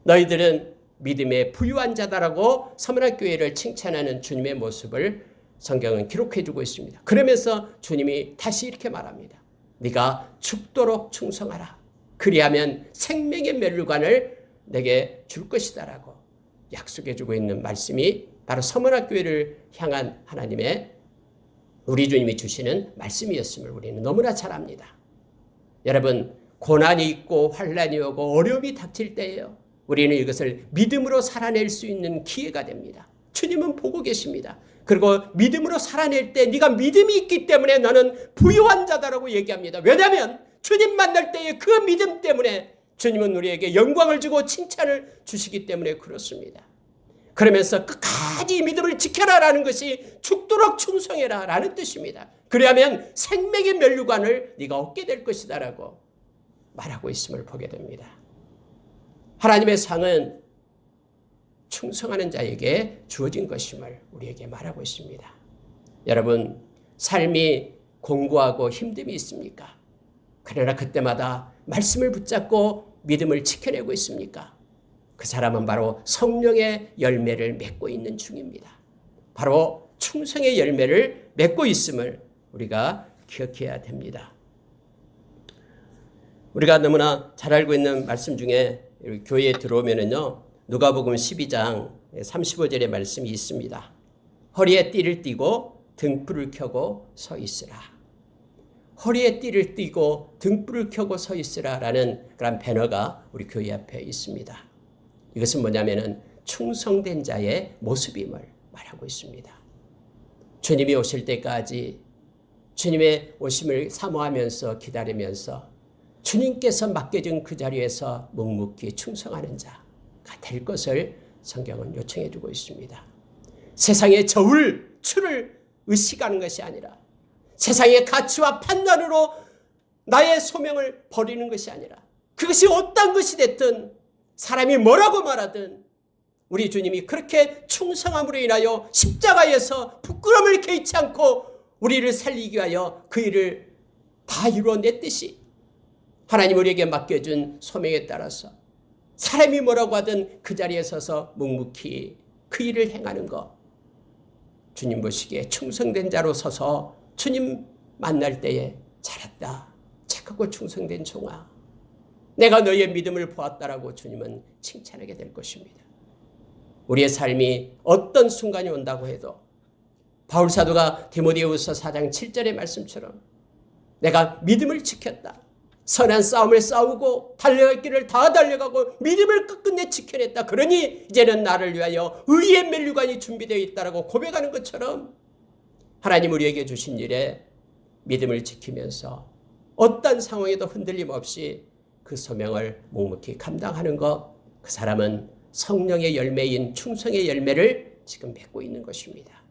너희들은 믿음의 부유한 자다라고 서머나 교회를 칭찬하는 주님의 모습을 성경은 기록해 주고 있습니다. 그러면서 주님이 다시 이렇게 말합니다. 네가 죽도록 충성하라. 그리하면 생명의 멸류관을 내게 줄 것이다라고 약속해 주고 있는 말씀이 바로 서머나 교회를 향한 하나님의 우리 주님이 주시는 말씀이었음을 우리는 너무나 잘 압니다. 여러분 고난이 있고 환난이 오고 어려움이 닥칠 때예요. 우리는 이것을 믿음으로 살아낼 수 있는 기회가 됩니다. 주님은 보고 계십니다. 그리고 믿음으로 살아낼 때 네가 믿음이 있기 때문에 너는 부유한 자다라고 얘기합니다. 왜냐하면 주님 만날 때의 그 믿음 때문에 주님은 우리에게 영광을 주고 칭찬을 주시기 때문에 그렇습니다. 그러면서 끝까지 믿음을 지켜라라는 것이 죽도록 충성해라 라는 뜻입니다. 그리하면 생명의 멸류관을 네가 얻게 될 것이다 라고 말하고 있음을 보게 됩니다. 하나님의 상은 충성하는 자에게 주어진 것임을 우리에게 말하고 있습니다. 여러분 삶이 공고하고 힘듦이 있습니까? 그러나 그때마다 말씀을 붙잡고 믿음을 지켜내고 있습니까? 그 사람은 바로 성령의 열매를 맺고 있는 중입니다. 바로 충성의 열매를 맺고 있음을 우리가 기억해야 됩니다. 우리가 너무나 잘 알고 있는 말씀 중에 교회에 들어오면은요, 누가복음 12장 35절의 말씀이 있습니다. 허리에 띠를 띠고 등불을 켜고 서 있으라. 허리에 띠를 띠고 등불을 켜고 서 있으라라는 그런 배너가 우리 교회 앞에 있습니다. 이것은 뭐냐면은 충성된 자의 모습임을 말하고 있습니다. 주님이 오실 때까지 주님의 오심을 사모하면서 기다리면서 주님께서 맡겨준 그 자리에서 묵묵히 충성하는 자가 될 것을 성경은 요청해 주고 있습니다. 세상의 저울, 추를 의식하는 것이 아니라 세상의 가치와 판단으로 나의 소명을 버리는 것이 아니라 그것이 어떤 것이 됐든 사람이 뭐라고 말하든 우리 주님이 그렇게 충성함으로 인하여 십자가에서 부끄러움을 개의치 않고 우리를 살리기 위하여 그 일을 다 이루어냈듯이 하나님 우리에게 맡겨준 소명에 따라서 사람이 뭐라고 하든 그 자리에 서서 묵묵히 그 일을 행하는 것, 주님 보시기에 충성된 자로 서서 주님 만날 때에 잘했다, 착하고 충성된 종아, 내가 너의 믿음을 보았다라고 주님은 칭찬하게 될 것입니다. 우리의 삶이 어떤 순간이 온다고 해도 바울사도가 디모데후서 4장 7절의 말씀처럼 내가 믿음을 지켰다, 선한 싸움을 싸우고 달려갈 길을 다 달려가고 믿음을 끝끝내 지켜냈다, 그러니 이제는 나를 위하여 의의 멸류관이 준비되어 있다라고 고백하는 것처럼 하나님 우리에게 주신 일에 믿음을 지키면서 어떤 상황에도 흔들림 없이 그 소명을 묵묵히 감당하는 것, 그 사람은 성령의 열매인 충성의 열매를 지금 맺고 있는 것입니다.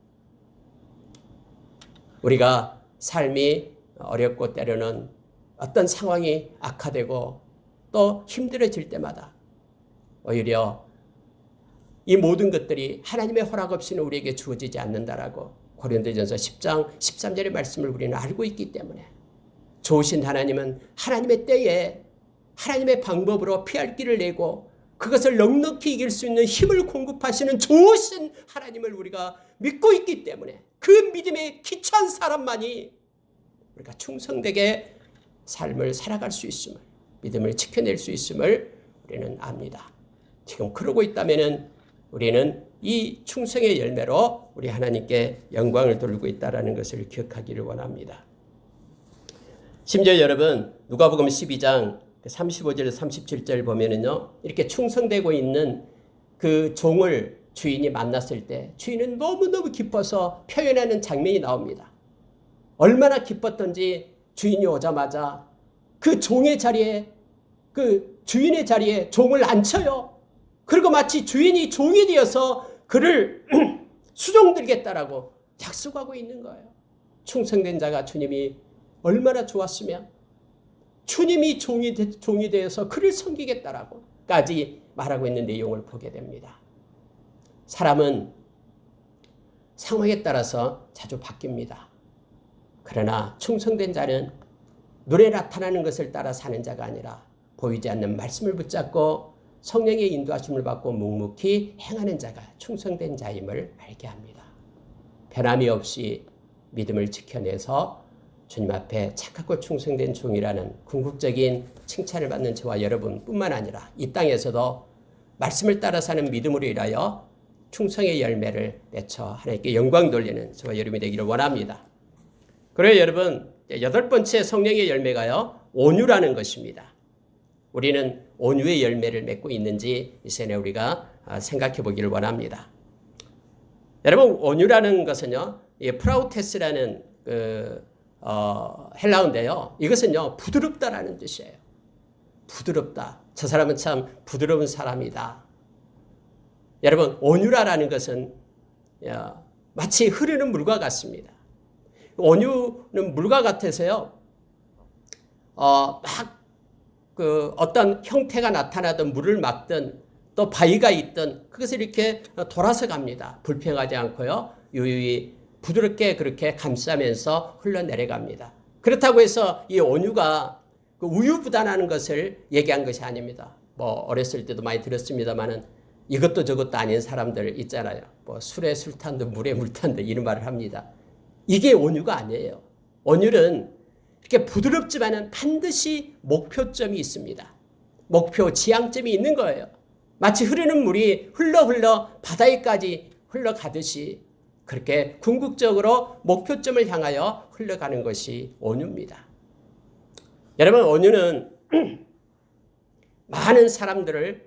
우리가 삶이 어렵고 때로는 어떤 상황이 악화되고 또 힘들어질 때마다 오히려 이 모든 것들이 하나님의 허락 없이는 우리에게 주어지지 않는다라고 고린도전서 10장 13절의 말씀을 우리는 알고 있기 때문에 좋으신 하나님은 하나님의 때에 하나님의 방법으로 피할 길을 내고 그것을 넉넉히 이길 수 있는 힘을 공급하시는 좋으신 하나님을 우리가 믿고 있기 때문에 그 믿음에 기초한 사람만이 우리가 충성되게 삶을 살아갈 수 있음을, 믿음을 지켜낼 수 있음을 우리는 압니다. 지금 그러고 있다면 우리는 이 충성의 열매로 우리 하나님께 영광을 돌리고 있다는 것을 기억하기를 원합니다. 심지어 여러분 누가복음 12장 35절 37절 보면은요, 이렇게 충성되고 있는 그 종을 주인이 만났을 때 주인은 너무너무 기뻐서 표현하는 장면이 나옵니다. 얼마나 기뻤던지 주인이 오자마자 그 종의 자리에, 그 주인의 자리에 종을 앉혀요. 그리고 마치 주인이 종이 되어서 그를 수종들겠다라고 약속하고 있는 거예요. 충성된 자가 주님이 얼마나 좋았으면 주님이 종이 되어서 그를 섬기겠다라고까지 말하고 있는 내용을 보게 됩니다. 사람은 상황에 따라서 자주 바뀝니다. 그러나 충성된 자는 눈에 나타나는 것을 따라 사는 자가 아니라 보이지 않는 말씀을 붙잡고 성령의 인도하심을 받고 묵묵히 행하는 자가 충성된 자임을 알게 합니다. 변함이 없이 믿음을 지켜내서 주님 앞에 착하고 충성된 종이라는 궁극적인 칭찬을 받는 저와 여러분뿐만 아니라 이 땅에서도 말씀을 따라 사는 믿음으로 인하여 충성의 열매를 맺어 하나님께 영광 돌리는 저와 여러분이 되기를 원합니다. 그래요 여러분, 8번째 성령의 열매가요, 온유라는 것입니다. 우리는 온유의 열매를 맺고 있는지 이 시간에 우리가 생각해 보기를 원합니다. 여러분, 온유라는 것은요, 프라우테스라는 헬라어인데요, 이것은요 부드럽다라는 뜻이에요. 부드럽다. 저 사람은 참 부드러운 사람이다. 여러분, 온유라는 것은 마치 흐르는 물과 같습니다. 온유는 물과 같아서요, 어떤 형태가 나타나던 물을 막든 또 바위가 있든 그것을 이렇게 돌아서 갑니다. 불평하지 않고요, 유유히 부드럽게 그렇게 감싸면서 흘러내려갑니다. 그렇다고 해서 이 온유가 우유부단하는 것을 얘기한 것이 아닙니다. 뭐 어렸을 때도 많이 들었습니다만은 이것도 저것도 아닌 사람들 있잖아요. 뭐 술에 술탄 듯 물에 물탄 듯 이런 말을 합니다. 이게 온유가 아니에요. 온유는 이렇게 부드럽지만은 반드시 목표점이 있습니다. 목표, 지향점이 있는 거예요. 마치 흐르는 물이 흘러 바다에까지 흘러가듯이 그렇게 궁극적으로 목표점을 향하여 흘러가는 것이 온유입니다. 여러분, 온유는 많은 사람들을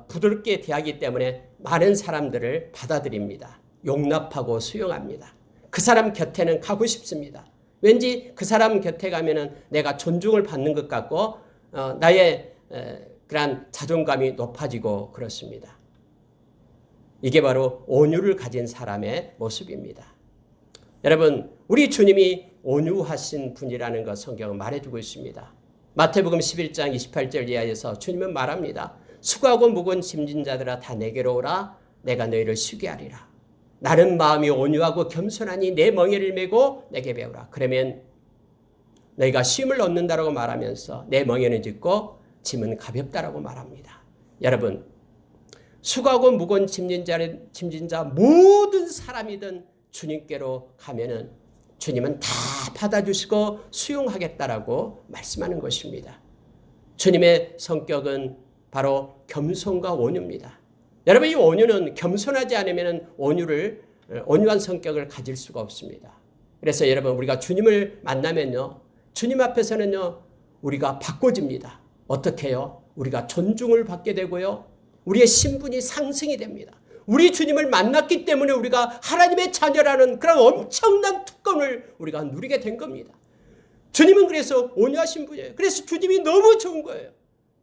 부드럽게 대하기 때문에 많은 사람들을 받아들입니다. 용납하고 수용합니다. 그 사람 곁에는 가고 싶습니다. 왠지 그 사람 곁에 가면은 내가 존중을 받는 것 같고 나의 그런 자존감이 높아지고 그렇습니다. 이게 바로 온유를 가진 사람의 모습입니다. 여러분, 우리 주님이 온유하신 분이라는 것 성경은 말해주고 있습니다. 마태복음 11장 28절 이하에서 주님은 말합니다. 수고하고 무거운 짐진 자들아 다 내게로 오라. 내가 너희를 쉬게 하리라. 나는 마음이 온유하고 겸손하니 내 멍에를 메고 내게 배우라. 그러면 너희가 쉼을 얻는다라고 말하면서 내 멍에는 짚고 짐은 가볍다라고 말합니다. 여러분, 수고하고 무거운 짐진 자 모든 사람이든 주님께로 가면은 주님은 다 받아주시고 수용하겠다라고 말씀하는 것입니다. 주님의 성격은 바로 겸손과 온유입니다. 여러분, 이 온유는 겸손하지 않으면 온유한 성격을 가질 수가 없습니다. 그래서 여러분, 우리가 주님을 만나면요, 주님 앞에서는요, 우리가 바꿔집니다. 어떻게 해요? 우리가 존중을 받게 되고요, 우리의 신분이 상승이 됩니다. 우리 주님을 만났기 때문에 우리가 하나님의 자녀라는 그런 엄청난 특권을 우리가 누리게 된 겁니다. 주님은 그래서 온유하신 분이에요. 그래서 주님이 너무 좋은 거예요.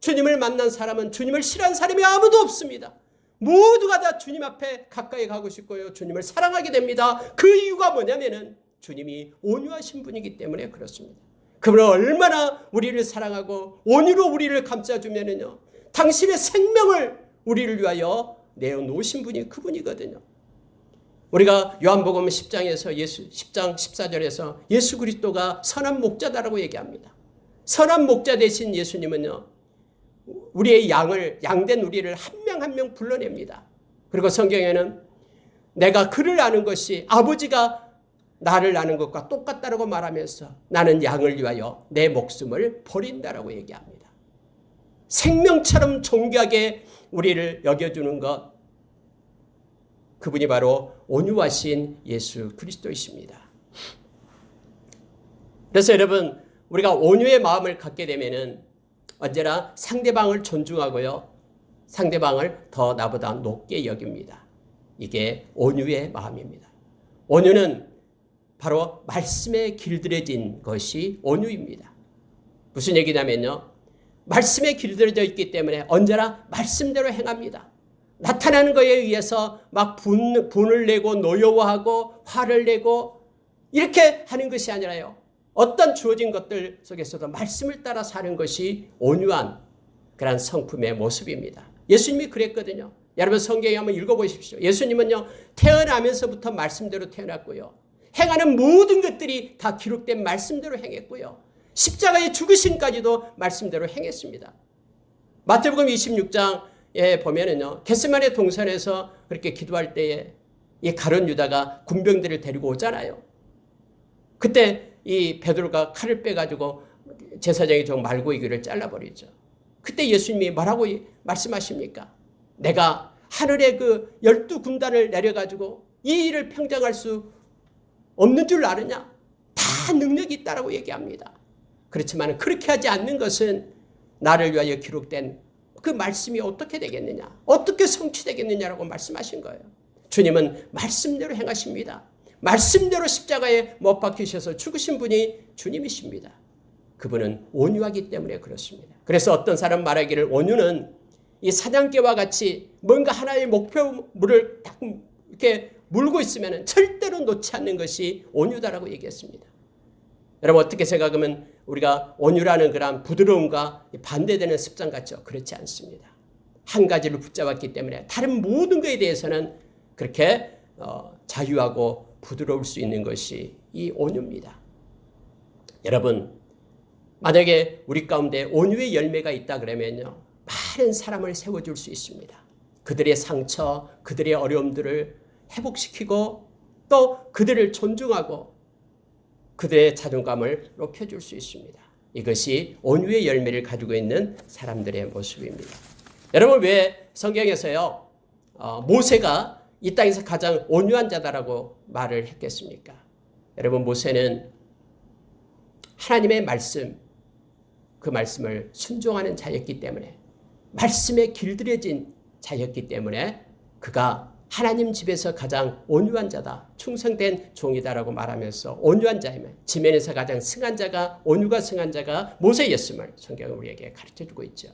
주님을 만난 사람은 주님을 싫어하는 사람이 아무도 없습니다. 모두가 다 주님 앞에 가까이 가고 싶고요, 주님을 사랑하게 됩니다. 그 이유가 뭐냐면은 주님이 온유하신 분이기 때문에 그렇습니다. 그분은 얼마나 우리를 사랑하고 온유로 우리를 감싸주면은요, 당신의 생명을 우리를 위하여 내어놓으신 분이 그분이거든요. 우리가 요한복음 10장에서 10장 14절에서 예수 그리스도가 선한 목자다라고 얘기합니다. 선한 목자 되신 예수님은요, 우리의 양된 우리를 한 명 한 명 불러냅니다. 그리고 성경에는 내가 그를 아는 것이 아버지가 나를 아는 것과 똑같다라고 말하면서 나는 양을 위하여 내 목숨을 버린다라고 얘기합니다. 생명처럼 존귀하게 우리를 여겨주는 것, 그분이 바로 온유하신 예수 그리스도이십니다. 그래서 여러분, 우리가 온유의 마음을 갖게 되면은 언제나 상대방을 존중하고요, 상대방을 더 나보다 높게 여깁니다. 이게 온유의 마음입니다. 온유는 바로 말씀에 길들여진 것이 온유입니다. 무슨 얘기냐면요, 말씀에 길들여져 있기 때문에 언제나 말씀대로 행합니다. 나타나는 것에 의해서 막 분을 내고 노여워하고 화를 내고 이렇게 하는 것이 아니라요, 어떤 주어진 것들 속에서도 말씀을 따라 사는 것이 온유한 그런 성품의 모습입니다. 예수님이 그랬거든요. 여러분 성경에 한번 읽어보십시오. 예수님은요, 태어나면서부터 말씀대로 태어났고요, 행하는 모든 것들이 다 기록된 말씀대로 행했고요, 십자가의 죽으심까지도 말씀대로 행했습니다. 마태복음 26장에 보면은요, 겟세마네 동산에서 그렇게 기도할 때에 이 가룟 유다가 군병들을 데리고 오잖아요. 그때 이 베드로가 칼을 빼가지고 제사장이 좀 말고이기를 잘라버리죠. 그때 예수님이 뭐라고 말씀하십니까? 내가 하늘에 그 12군단을 내려가지고 이 일을 평정할 수 없는 줄 아느냐? 다 능력이 있다라고 얘기합니다. 그렇지만 그렇게 하지 않는 것은 나를 위하여 기록된 그 말씀이 어떻게 되겠느냐? 어떻게 성취되겠느냐라고 말씀하신 거예요. 주님은 말씀대로 행하십니다. 말씀대로 십자가에 못 박히셔서 죽으신 분이 주님이십니다. 그분은 온유하기 때문에 그렇습니다. 그래서 어떤 사람 말하기를 온유는 이 사냥개와 같이 뭔가 하나의 목표물을 딱 이렇게 물고 있으면 절대로 놓지 않는 것이 온유다라고 얘기했습니다. 여러분 어떻게 생각하면 우리가 온유라는 그런 부드러움과 반대되는 습관 같죠? 그렇지 않습니다. 한 가지를 붙잡았기 때문에 다른 모든 것에 대해서는 그렇게 자유하고 부드러울 수 있는 것이 이 온유입니다. 여러분, 만약에 우리 가운데 온유의 열매가 있다 그러면요, 많은 사람을 세워줄 수 있습니다. 그들의 상처, 그들의 어려움들을 회복시키고 또 그들을 존중하고 그들의 자존감을 높여줄 수 있습니다. 이것이 온유의 열매를 가지고 있는 사람들의 모습입니다. 여러분 왜 성경에서요, 모세가 이 땅에서 가장 온유한 자다라고 말을 했겠습니까? 여러분 모세는 하나님의 말씀, 그 말씀을 순종하는 자였기 때문에, 말씀에 길들여진 자였기 때문에 그가 하나님 집에서 가장 온유한 자다, 충성된 종이다라고 말하면서 온유한 자이면 지면에서 가장 승한 자가, 온유가 승한 자가 모세였음을 성경은 우리에게 가르쳐주고 있죠.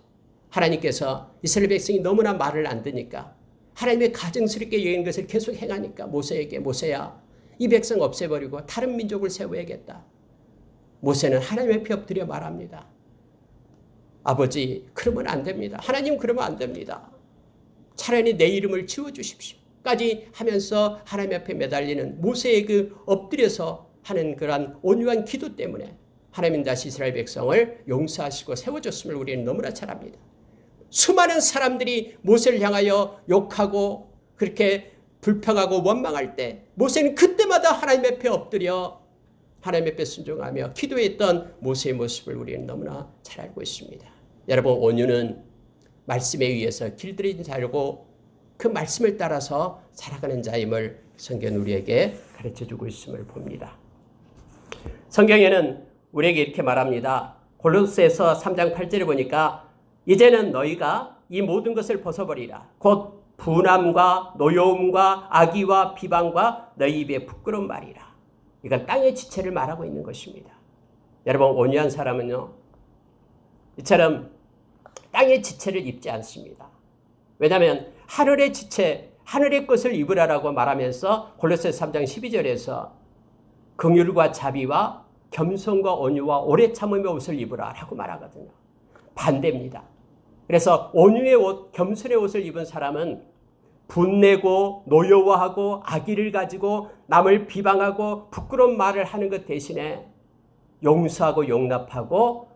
하나님께서 이스라엘 백성이 너무나 말을 안 듣니까, 하나님의 가증스럽게 여긴 것을 계속 행하니까 모세에게, 모세야 이 백성 없애버리고 다른 민족을 세워야겠다. 모세는 하나님 앞에 엎드려 말합니다. 아버지 그러면 안 됩니다. 하나님 그러면 안 됩니다. 차라리 내 이름을 지워주십시오 까지 하면서 하나님 앞에 매달리는 모세의 그 엎드려서 하는 그러한 온유한 기도 때문에 하나님 다시 이스라엘 백성을 용서하시고 세워줬음을 우리는 너무나 잘 압니다. 수많은 사람들이 모세를 향하여 욕하고 그렇게 불평하고 원망할 때 모세는 그때마다 하나님 앞에 엎드려 하나님 앞에 순종하며 기도했던 모세의 모습을 우리는 너무나 잘 알고 있습니다. 여러분 온유는 말씀에 의해서 길들여진 자고 그 말씀을 따라서 살아가는 자임을 성경은 우리에게 가르쳐주고 있음을 봅니다. 성경에는 우리에게 이렇게 말합니다. 골로새서 3장 8절에 보니까 이제는 너희가 이 모든 것을 벗어버리라. 곧 분함과 노여움과 악의와 비방과 너희 입에 부끄러운 말이라. 이건 땅의 지체를 말하고 있는 것입니다. 여러분 온유한 사람은요, 이처럼 땅의 지체를 입지 않습니다. 왜냐하면 하늘의 지체, 하늘의 것을 입으라라고 말하면서 골로새서 3장 12절에서 긍휼과 자비와 겸손과 온유와 오래 참음의 옷을 입으라라고 말하거든요. 반대입니다. 그래서 온유의 옷, 겸손의 옷을 입은 사람은 분내고 노여워하고 악의를 가지고 남을 비방하고 부끄러운 말을 하는 것 대신에 용서하고 용납하고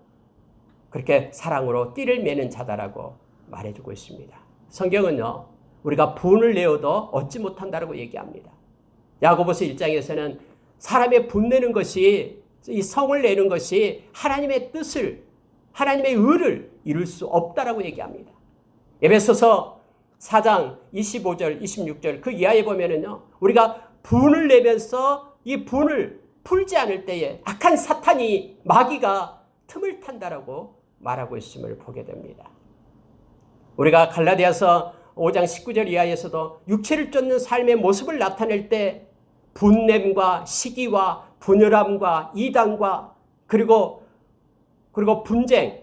그렇게 사랑으로 띠를 매는 자다라고 말해주고 있습니다. 성경은요, 우리가 분을 내어도 얻지 못한다라고 얘기합니다. 야고보서 1장에서는 사람의 분내는 것이, 이 성을 내는 것이 하나님의 뜻을, 하나님의 의를 이룰 수 없다라고 얘기합니다. 에베소서 4장 25절, 26절 그 이하에 보면은요, 우리가 분을 내면서 이 분을 풀지 않을 때에 악한 사탄이 마귀가 틈을 탄다라고 말하고 있음을 보게 됩니다. 우리가 갈라디아서 5장 19절 이하에서도 육체를 쫓는 삶의 모습을 나타낼 때 분냄과 시기와 분열함과 이단과 그리고 분쟁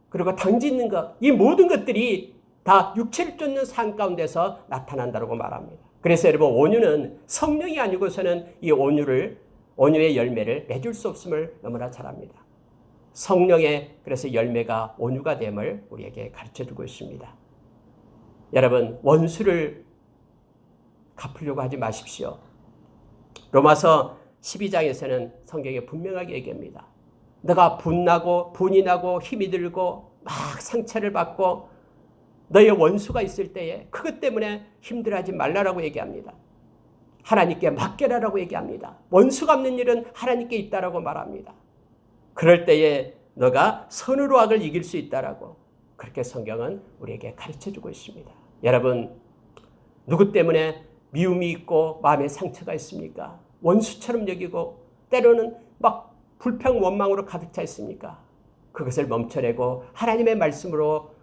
그리고 당짓는 것, 이 모든 것들이 다 육체를 쫓는 삶 가운데서 나타난다고 말합니다. 그래서 여러분, 온유는 성령이 아니고서는 이 온유의 열매를 맺을 수 없음을 너무나 잘 압니다. 성령의 그래서 열매가 온유가 됨을 우리에게 가르쳐주고 있습니다. 여러분, 원수를 갚으려고 하지 마십시오. 로마서 12장에서는 성경에 분명하게 얘기합니다. 너가 분이 나고 힘이 들고 막 상처를 받고 너의 원수가 있을 때에 그것 때문에 힘들어하지 말라라고 얘기합니다. 하나님께 맡겨라라고 얘기합니다. 원수 갚는 일은 하나님께 있다라고 말합니다. 그럴 때에 너가 선으로 악을 이길 수 있다라고 그렇게 성경은 우리에게 가르쳐주고 있습니다. 여러분, 누구 때문에 미움이 있고 마음에 상처가 있습니까? 원수처럼 여기고 때로는 막 불평 원망으로 가득 차 있습니까? 그것을 멈춰내고 하나님의 말씀으로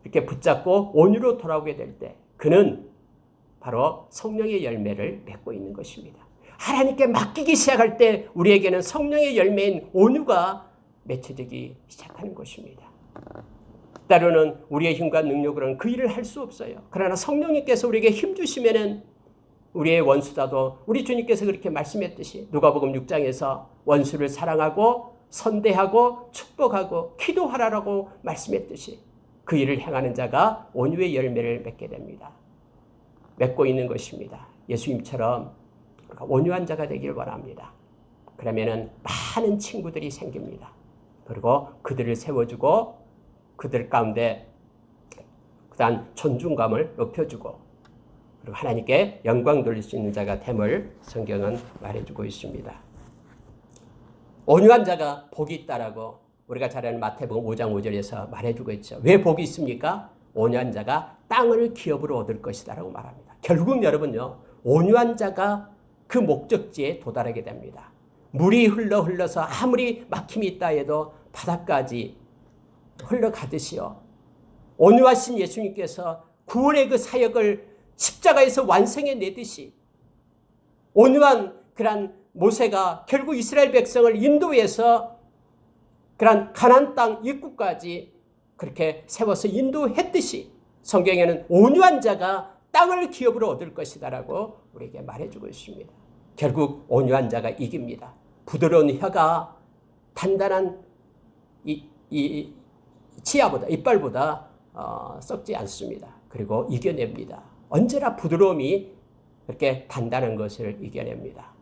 이렇게 붙잡고 온유로 돌아오게 될 때 그는 바로 성령의 열매를 맺고 있는 것입니다. 하나님께 맡기기 시작할 때 우리에게는 성령의 열매인 온유가 맺혀지기 시작하는 것입니다. 때로는 우리의 힘과 능력으로는 그 일을 할 수 없어요. 그러나 성령님께서 우리에게 힘 주시면은 우리의 원수다도 우리 주님께서 그렇게 말씀했듯이 누가복음 6장에서 원수를 사랑하고 선대하고 축복하고 기도하라라고 말씀했듯이 그 일을 행하는 자가 온유의 열매를 맺게 됩니다. 맺고 있는 것입니다. 예수님처럼 온유한 자가 되길 원합니다. 그러면은 많은 친구들이 생깁니다. 그리고 그들을 세워주고 그들 가운데 그다음 존중감을 높여주고 그리고 하나님께 영광 돌릴 수 있는 자가 됨을 성경은 말해주고 있습니다. 온유한 자가 복이 있다라고 우리가 잘 아는 마태복음 5장 5절에서 말해주고 있죠. 왜 복이 있습니까? 온유한 자가 땅을 기업으로 얻을 것이다라고 말합니다. 결국 여러분요, 온유한 자가 그 목적지에 도달하게 됩니다. 물이 흘러서 아무리 막힘이 있다 해도 바닥까지 흘러가듯이요. 온유하신 예수님께서 구원의 그 사역을 십자가에서 완성해내듯이 온유한 그런 모세가 결국 이스라엘 백성을 인도해서 그런 가나안 땅 입구까지 그렇게 세워서 인도했듯이 성경에는 온유한 자가 땅을 기업으로 얻을 것이다라고 우리에게 말해주고 있습니다. 결국 온유한 자가 이깁니다. 부드러운 혀가 단단한 이 치아보다 이빨보다 썩지 않습니다. 그리고 이겨냅니다. 언제나 부드러움이 이렇게 단단한 것을 이겨냅니다.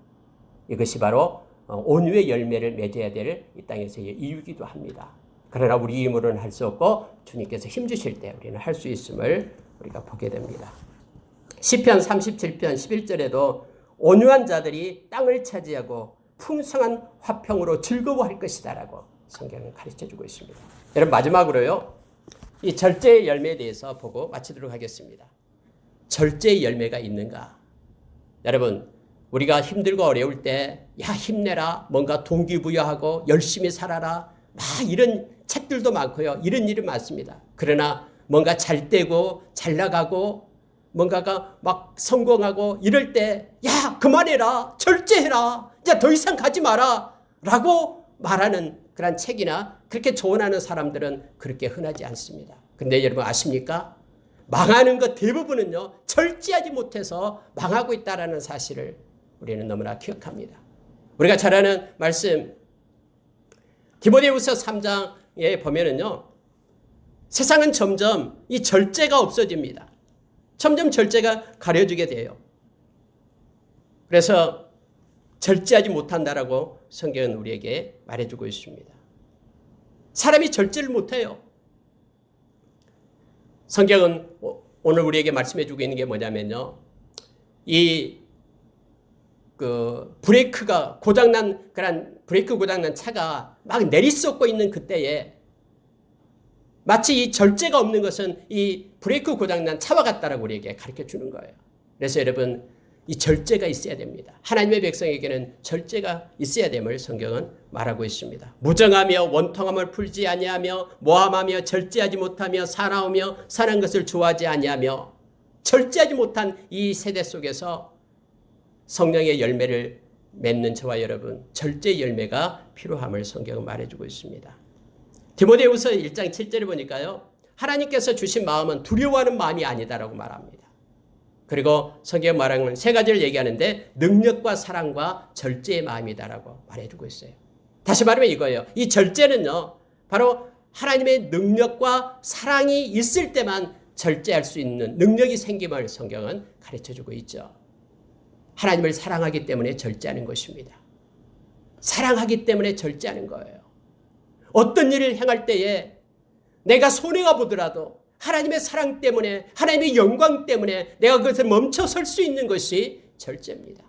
이것이 바로 온유의 열매를 맺어야 될 이 땅에서의 이유이기도 합니다. 그러나 우리 힘으로는 할 수 없고 주님께서 힘주실 때 우리는 할 수 있음을 우리가 보게 됩니다. 시편 37편 11절에도 온유한 자들이 땅을 차지하고 풍성한 화평으로 즐거워할 것이다 라고 성경은 가르쳐주고 있습니다. 여러분, 마지막으로요, 이 절제의 열매에 대해서 보고 마치도록 하겠습니다. 절제의 열매가 있는가? 여러분, 우리가 힘들고 어려울 때 야 힘내라, 뭔가 동기부여하고 열심히 살아라, 막 이런 책들도 많고요. 이런 일이 많습니다. 그러나 뭔가 잘 되고 잘 나가고 뭔가가 막 성공하고 이럴 때 야 그만해라, 절제해라, 이제 더 이상 가지 마라 라고 말하는 그런 책이나 그렇게 조언하는 사람들은 그렇게 흔하지 않습니다. 근데 여러분 아십니까? 망하는 것 대부분은요, 절제하지 못해서 망하고 있다는 사실을 우리는 너무나 기억합니다. 우리가 잘 아는 말씀 디모데후서 3장에 보면은요, 세상은 점점 이 절제가 없어집니다. 점점 절제가 가려지게 돼요. 그래서 절제하지 못한다라고 성경은 우리에게 말해주고 있습니다. 사람이 절제를 못해요. 성경은 오늘 우리에게 말씀해주고 있는 게 뭐냐면요, 브레이크 고장난 차가 막 내리쏟고 있는 그때에 마치 이 절제가 없는 것은 이 브레이크 고장난 차와 같다라고 우리에게 가르쳐 주는 거예요. 그래서 여러분, 이 절제가 있어야 됩니다. 하나님의 백성에게는 절제가 있어야 됨을 성경은 말하고 있습니다. 무정하며 원통함을 풀지 아니하며 모함하며 절제하지 못하며 사나우며 사는 것을 좋아하지 아니하며, 절제하지 못한 이 세대 속에서 성령의 열매를 맺는 저와 여러분, 절제 열매가 필요함을 성경은 말해주고 있습니다. 디모데후서 1장 7절에 보니까요, 하나님께서 주신 마음은 두려워하는 마음이 아니다라고 말합니다. 그리고 성경 말하는 세 가지를 얘기하는데 능력과 사랑과 절제의 마음이다라고 말해주고 있어요. 다시 말하면 이거예요. 이 절제는요, 바로 하나님의 능력과 사랑이 있을 때만 절제할 수 있는 능력이 생김을 성경은 가르쳐주고 있죠. 하나님을 사랑하기 때문에 절제하는 것입니다. 사랑하기 때문에 절제하는 거예요. 어떤 일을 행할 때에 내가 손해가 보더라도 하나님의 사랑 때문에, 하나님의 영광 때문에 내가 그것을 멈춰 설 수 있는 것이 절제입니다.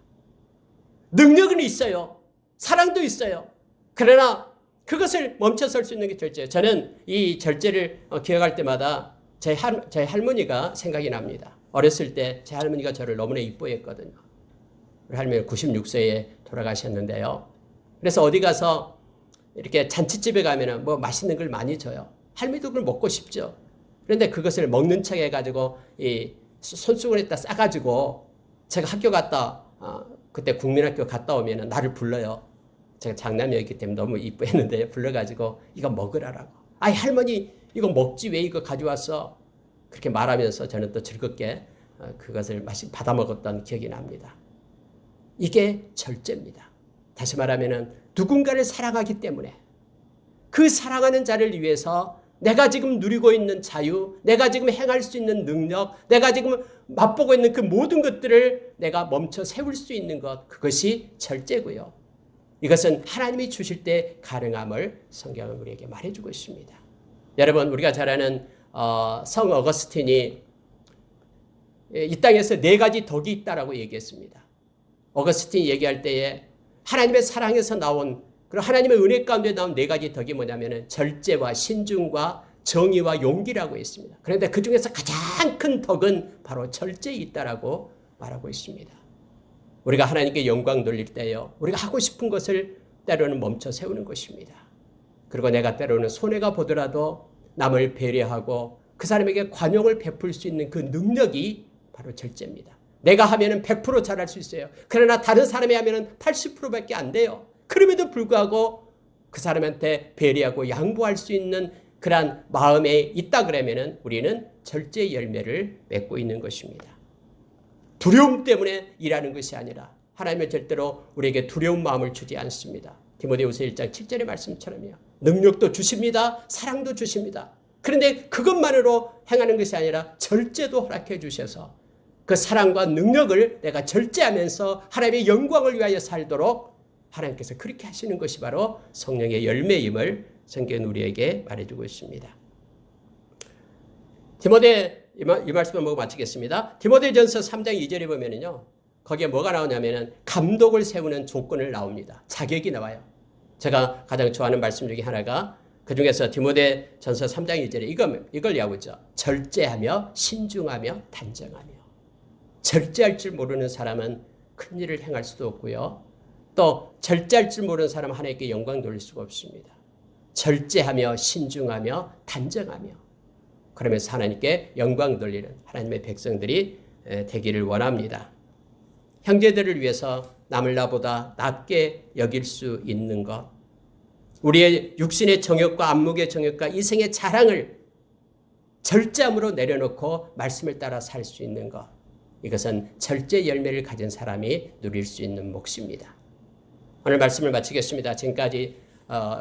능력은 있어요. 사랑도 있어요. 그러나 그것을 멈춰 설 수 있는 게 절제예요. 저는 이 절제를 기억할 때마다 제 할머니가 생각이 납니다. 어렸을 때 제 할머니가 저를 너무나 이뻐했거든요. 우리 할머니 96세에 돌아가셨는데요. 그래서 어디 가서 이렇게 잔치집에 가면은 뭐 맛있는 걸 많이 줘요. 할머니도 그걸 먹고 싶죠. 그런데 그것을 먹는 척 해가지고 이 손수건에다 싸가지고 제가 학교 갔다 그때 국민학교 갔다 오면은 나를 불러요. 제가 장남이었기 때문에 너무 이뻐했는데 불러가지고 이거 먹으라라고. 아이 할머니 이거 먹지 왜 이거 가져왔어? 그렇게 말하면서 저는 또 즐겁게 그것을 받아 먹었던 기억이 납니다. 이게 절제입니다. 다시 말하면은 누군가를 사랑하기 때문에 그 사랑하는 자를 위해서 내가 지금 누리고 있는 자유, 내가 지금 행할 수 있는 능력, 내가 지금 맛보고 있는 그 모든 것들을 내가 멈춰 세울 수 있는 것, 그것이 절제고요. 이것은 하나님이 주실 때 가능함을 성경은 우리에게 말해주고 있습니다. 여러분, 우리가 잘 아는 성 어거스틴이 이 땅에서 4가지 덕이 있다라고 얘기했습니다. 어거스틴이 얘기할 때에 하나님의 사랑에서 나온, 그리고 하나님의 은혜 가운데 나온 4가지 덕이 뭐냐면은 절제와 신중과 정의와 용기라고 있습니다. 그런데 그 중에서 가장 큰 덕은 바로 절제에 있다라고 말하고 있습니다. 우리가 하나님께 영광 돌릴 때요, 우리가 하고 싶은 것을 때로는 멈춰 세우는 것입니다. 그리고 내가 때로는 손해가 보더라도 남을 배려하고 그 사람에게 관용을 베풀 수 있는 그 능력이 바로 절제입니다. 내가 하면은 100% 잘할 수 있어요. 그러나 다른 사람이 하면은 80%밖에 안 돼요. 그럼에도 불구하고 그 사람한테 배려하고 양보할 수 있는 그러한 마음에 있다 그러면은 우리는 절제의 열매를 맺고 있는 것입니다. 두려움 때문에 일하는 것이 아니라 하나님은 절대로 우리에게 두려운 마음을 주지 않습니다. 디모데후서 1장 7절의 말씀처럼요. 능력도 주십니다. 사랑도 주십니다. 그런데 그것만으로 행하는 것이 아니라 절제도 허락해 주셔서 그 사랑과 능력을 내가 절제하면서 하나님의 영광을 위하여 살도록 하나님께서 그렇게 하시는 것이 바로 성령의 열매임을 성경은 우리에게 말해주고 있습니다. 디모데, 이 말씀을 보고 마치겠습니다. 디모데전서 3장 2절에 보면은요, 거기에 뭐가 나오냐면은 감독을 세우는 조건을 나옵니다. 자격이 나와요. 제가 가장 좋아하는 말씀 중에 하나가 그 중에서 디모데전서 3장 2절에 이걸 야구죠. 절제하며 신중하며 단정하며. 절제할 줄 모르는 사람은 큰 일을 행할 수도 없고요. 또 절제할 줄 모르는 사람은 하나님께 영광 돌릴 수가 없습니다. 절제하며 신중하며 단정하며 그러면서 하나님께 영광 돌리는 하나님의 백성들이 되기를 원합니다. 형제들을 위해서 남을 나보다 낮게 여길 수 있는 것, 우리의 육신의 정욕과 안목의 정욕과 이생의 자랑을 절제함으로 내려놓고 말씀을 따라 살 수 있는 것, 이것은 절제 열매를 가진 사람이 누릴 수 있는 몫입니다. 오늘 말씀을 마치겠습니다. 지금까지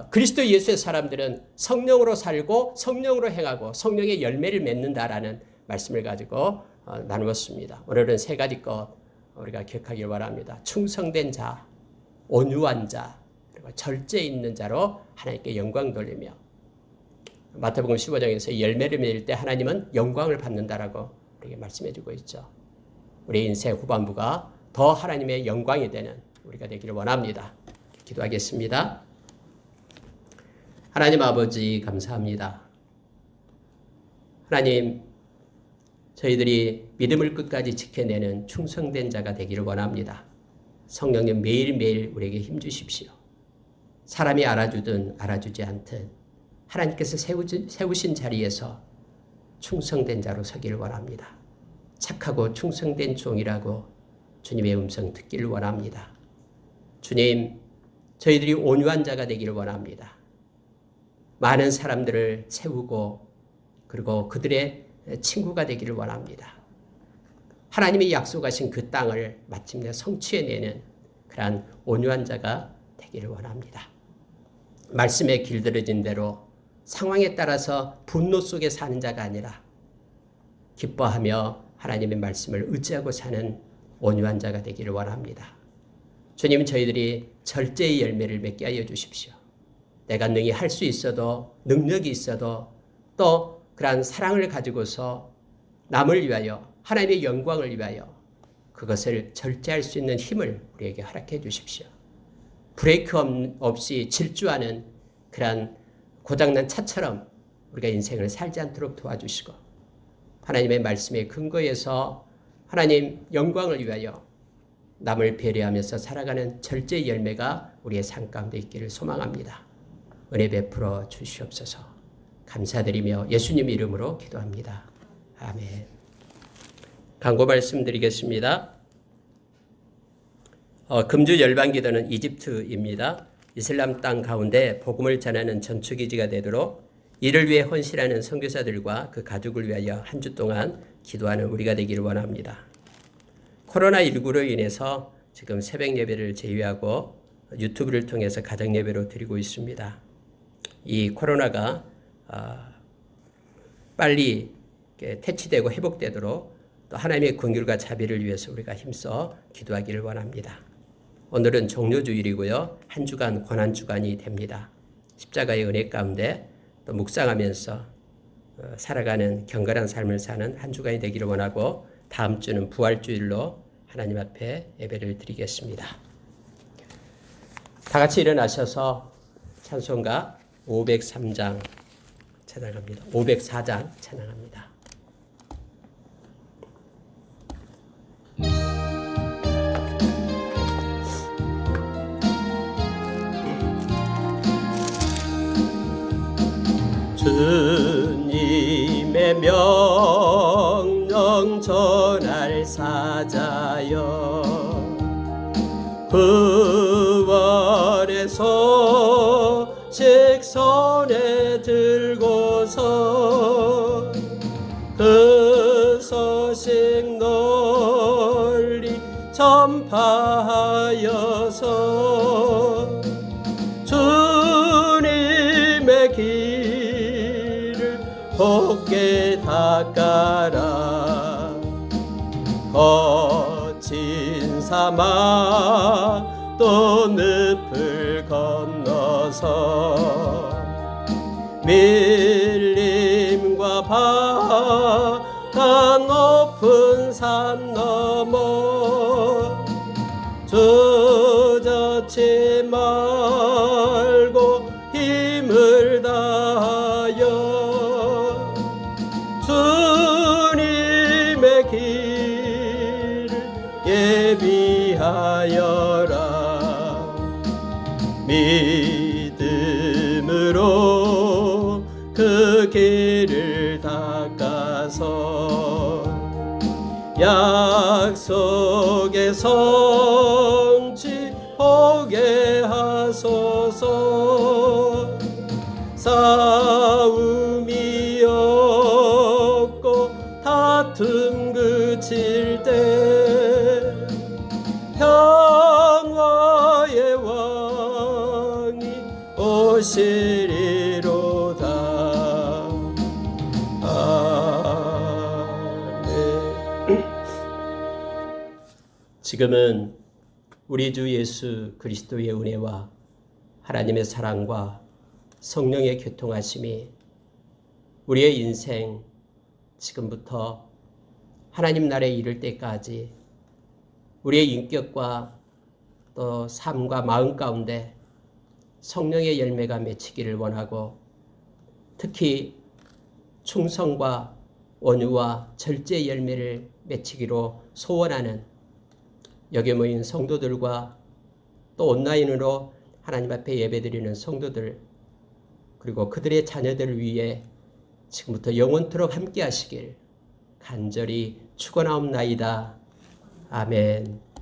그리스도 예수의 사람들은 성령으로 살고 성령으로 행하고 성령의 열매를 맺는다라는 말씀을 가지고 나누었습니다. 오늘은 3가지 것 우리가 기억하길 바랍니다. 충성된 자, 온유한 자, 그리고 절제 있는 자로 하나님께 영광 돌리며, 마태복음 15장에서 열매를 맺을 때 하나님은 영광을 받는다라고 우리에게 말씀해주고 있죠. 우리 인생 후반부가 더 하나님의 영광이 되는 우리가 되기를 원합니다. 기도하겠습니다. 하나님 아버지 감사합니다. 하나님, 저희들이 믿음을 끝까지 지켜내는 충성된 자가 되기를 원합니다. 성령님 매일매일 우리에게 힘주십시오. 사람이 알아주든 알아주지 않든 하나님께서 세우신 자리에서 충성된 자로 서기를 원합니다. 착하고 충성된 종이라고 주님의 음성 듣기를 원합니다. 주님, 저희들이 온유한 자가 되기를 원합니다. 많은 사람들을 세우고 그리고 그들의 친구가 되기를 원합니다. 하나님이 약속하신 그 땅을 마침내 성취해내는 그러한 온유한 자가 되기를 원합니다. 말씀에 길들여진 대로 상황에 따라서 분노 속에 사는 자가 아니라 기뻐하며 하나님의 말씀을 의지하고 사는 온유한 자가 되기를 원합니다. 주님은 저희들이 절제의 열매를 맺게 하여 주십시오. 내가 능히 할 수 있어도 능력이 있어도 또 그러한 사랑을 가지고서 남을 위하여 하나님의 영광을 위하여 그것을 절제할 수 있는 힘을 우리에게 허락해 주십시오. 브레이크 없이 질주하는 그러한 고장난 차처럼 우리가 인생을 살지 않도록 도와주시고 하나님의 말씀의 근거에서 하나님 영광을 위하여 남을 배려하면서 살아가는 절제의 열매가 우리의 삶 가운데 있기를 소망합니다. 은혜 베풀어 주시옵소서. 감사드리며 예수님 이름으로 기도합니다. 아멘. 강고 말씀드리겠습니다. 금주 열방기도는 이집트입니다. 이슬람 땅 가운데 복음을 전하는 전투기지가 되도록 이를 위해 헌신하는 선교사들과 그 가족을 위하여 한 주 동안 기도하는 우리가 되기를 원합니다. 코로나19로 인해서 지금 새벽 예배를 제외하고 유튜브를 통해서 가정 예배로 드리고 있습니다. 이 코로나가 빨리 퇴치되고 회복되도록 또 하나님의 긍휼과 자비를 위해서 우리가 힘써 기도하기를 원합니다. 오늘은 종료주일이고요. 한 주간 고난주간이 됩니다. 십자가의 은혜 가운데 또 묵상하면서 살아가는 경건한 삶을 사는 한 주간이 되기를 원하고 다음 주는 부활주일로 하나님 앞에 예배를 드리겠습니다. 다 같이 일어나셔서 찬송가 503장 찬양합니다. 504장 찬양합니다. 주님의 명령 전할 사자여 구원의 소식 손에 들고서 그 소식 널리 전파하여서 주님의 길을 곱게 닦아라. 거친 사막 또 늪을 건너서 밀림과 바다 높은 산 넘어 주저치 말고 힘을 다하여 주님의 길을 예비하여라. 믿음으로 그 길을 닦아서 약속의 성취 보게 하소서. 싸움이 없고 다툼 그칠 때 평화의 왕이 오시리로다. 아멘. 지금은 우리 주 예수 그리스도의 은혜와 하나님의 사랑과 성령의 교통하심이 우리의 인생 지금부터 하나님 나라에 이를 때까지 우리의 인격과 또 삶과 마음 가운데 성령의 열매가 맺히기를 원하고 특히 충성과 온유와 절제의 열매를 맺히기로 소원하는 여기 모인 성도들과 또 온라인으로 하나님 앞에 예배드리는 성도들 그리고 그들의 자녀들을 위해 지금부터 영원토록 함께 하시길 간절히 축원하옵나이다. 아멘.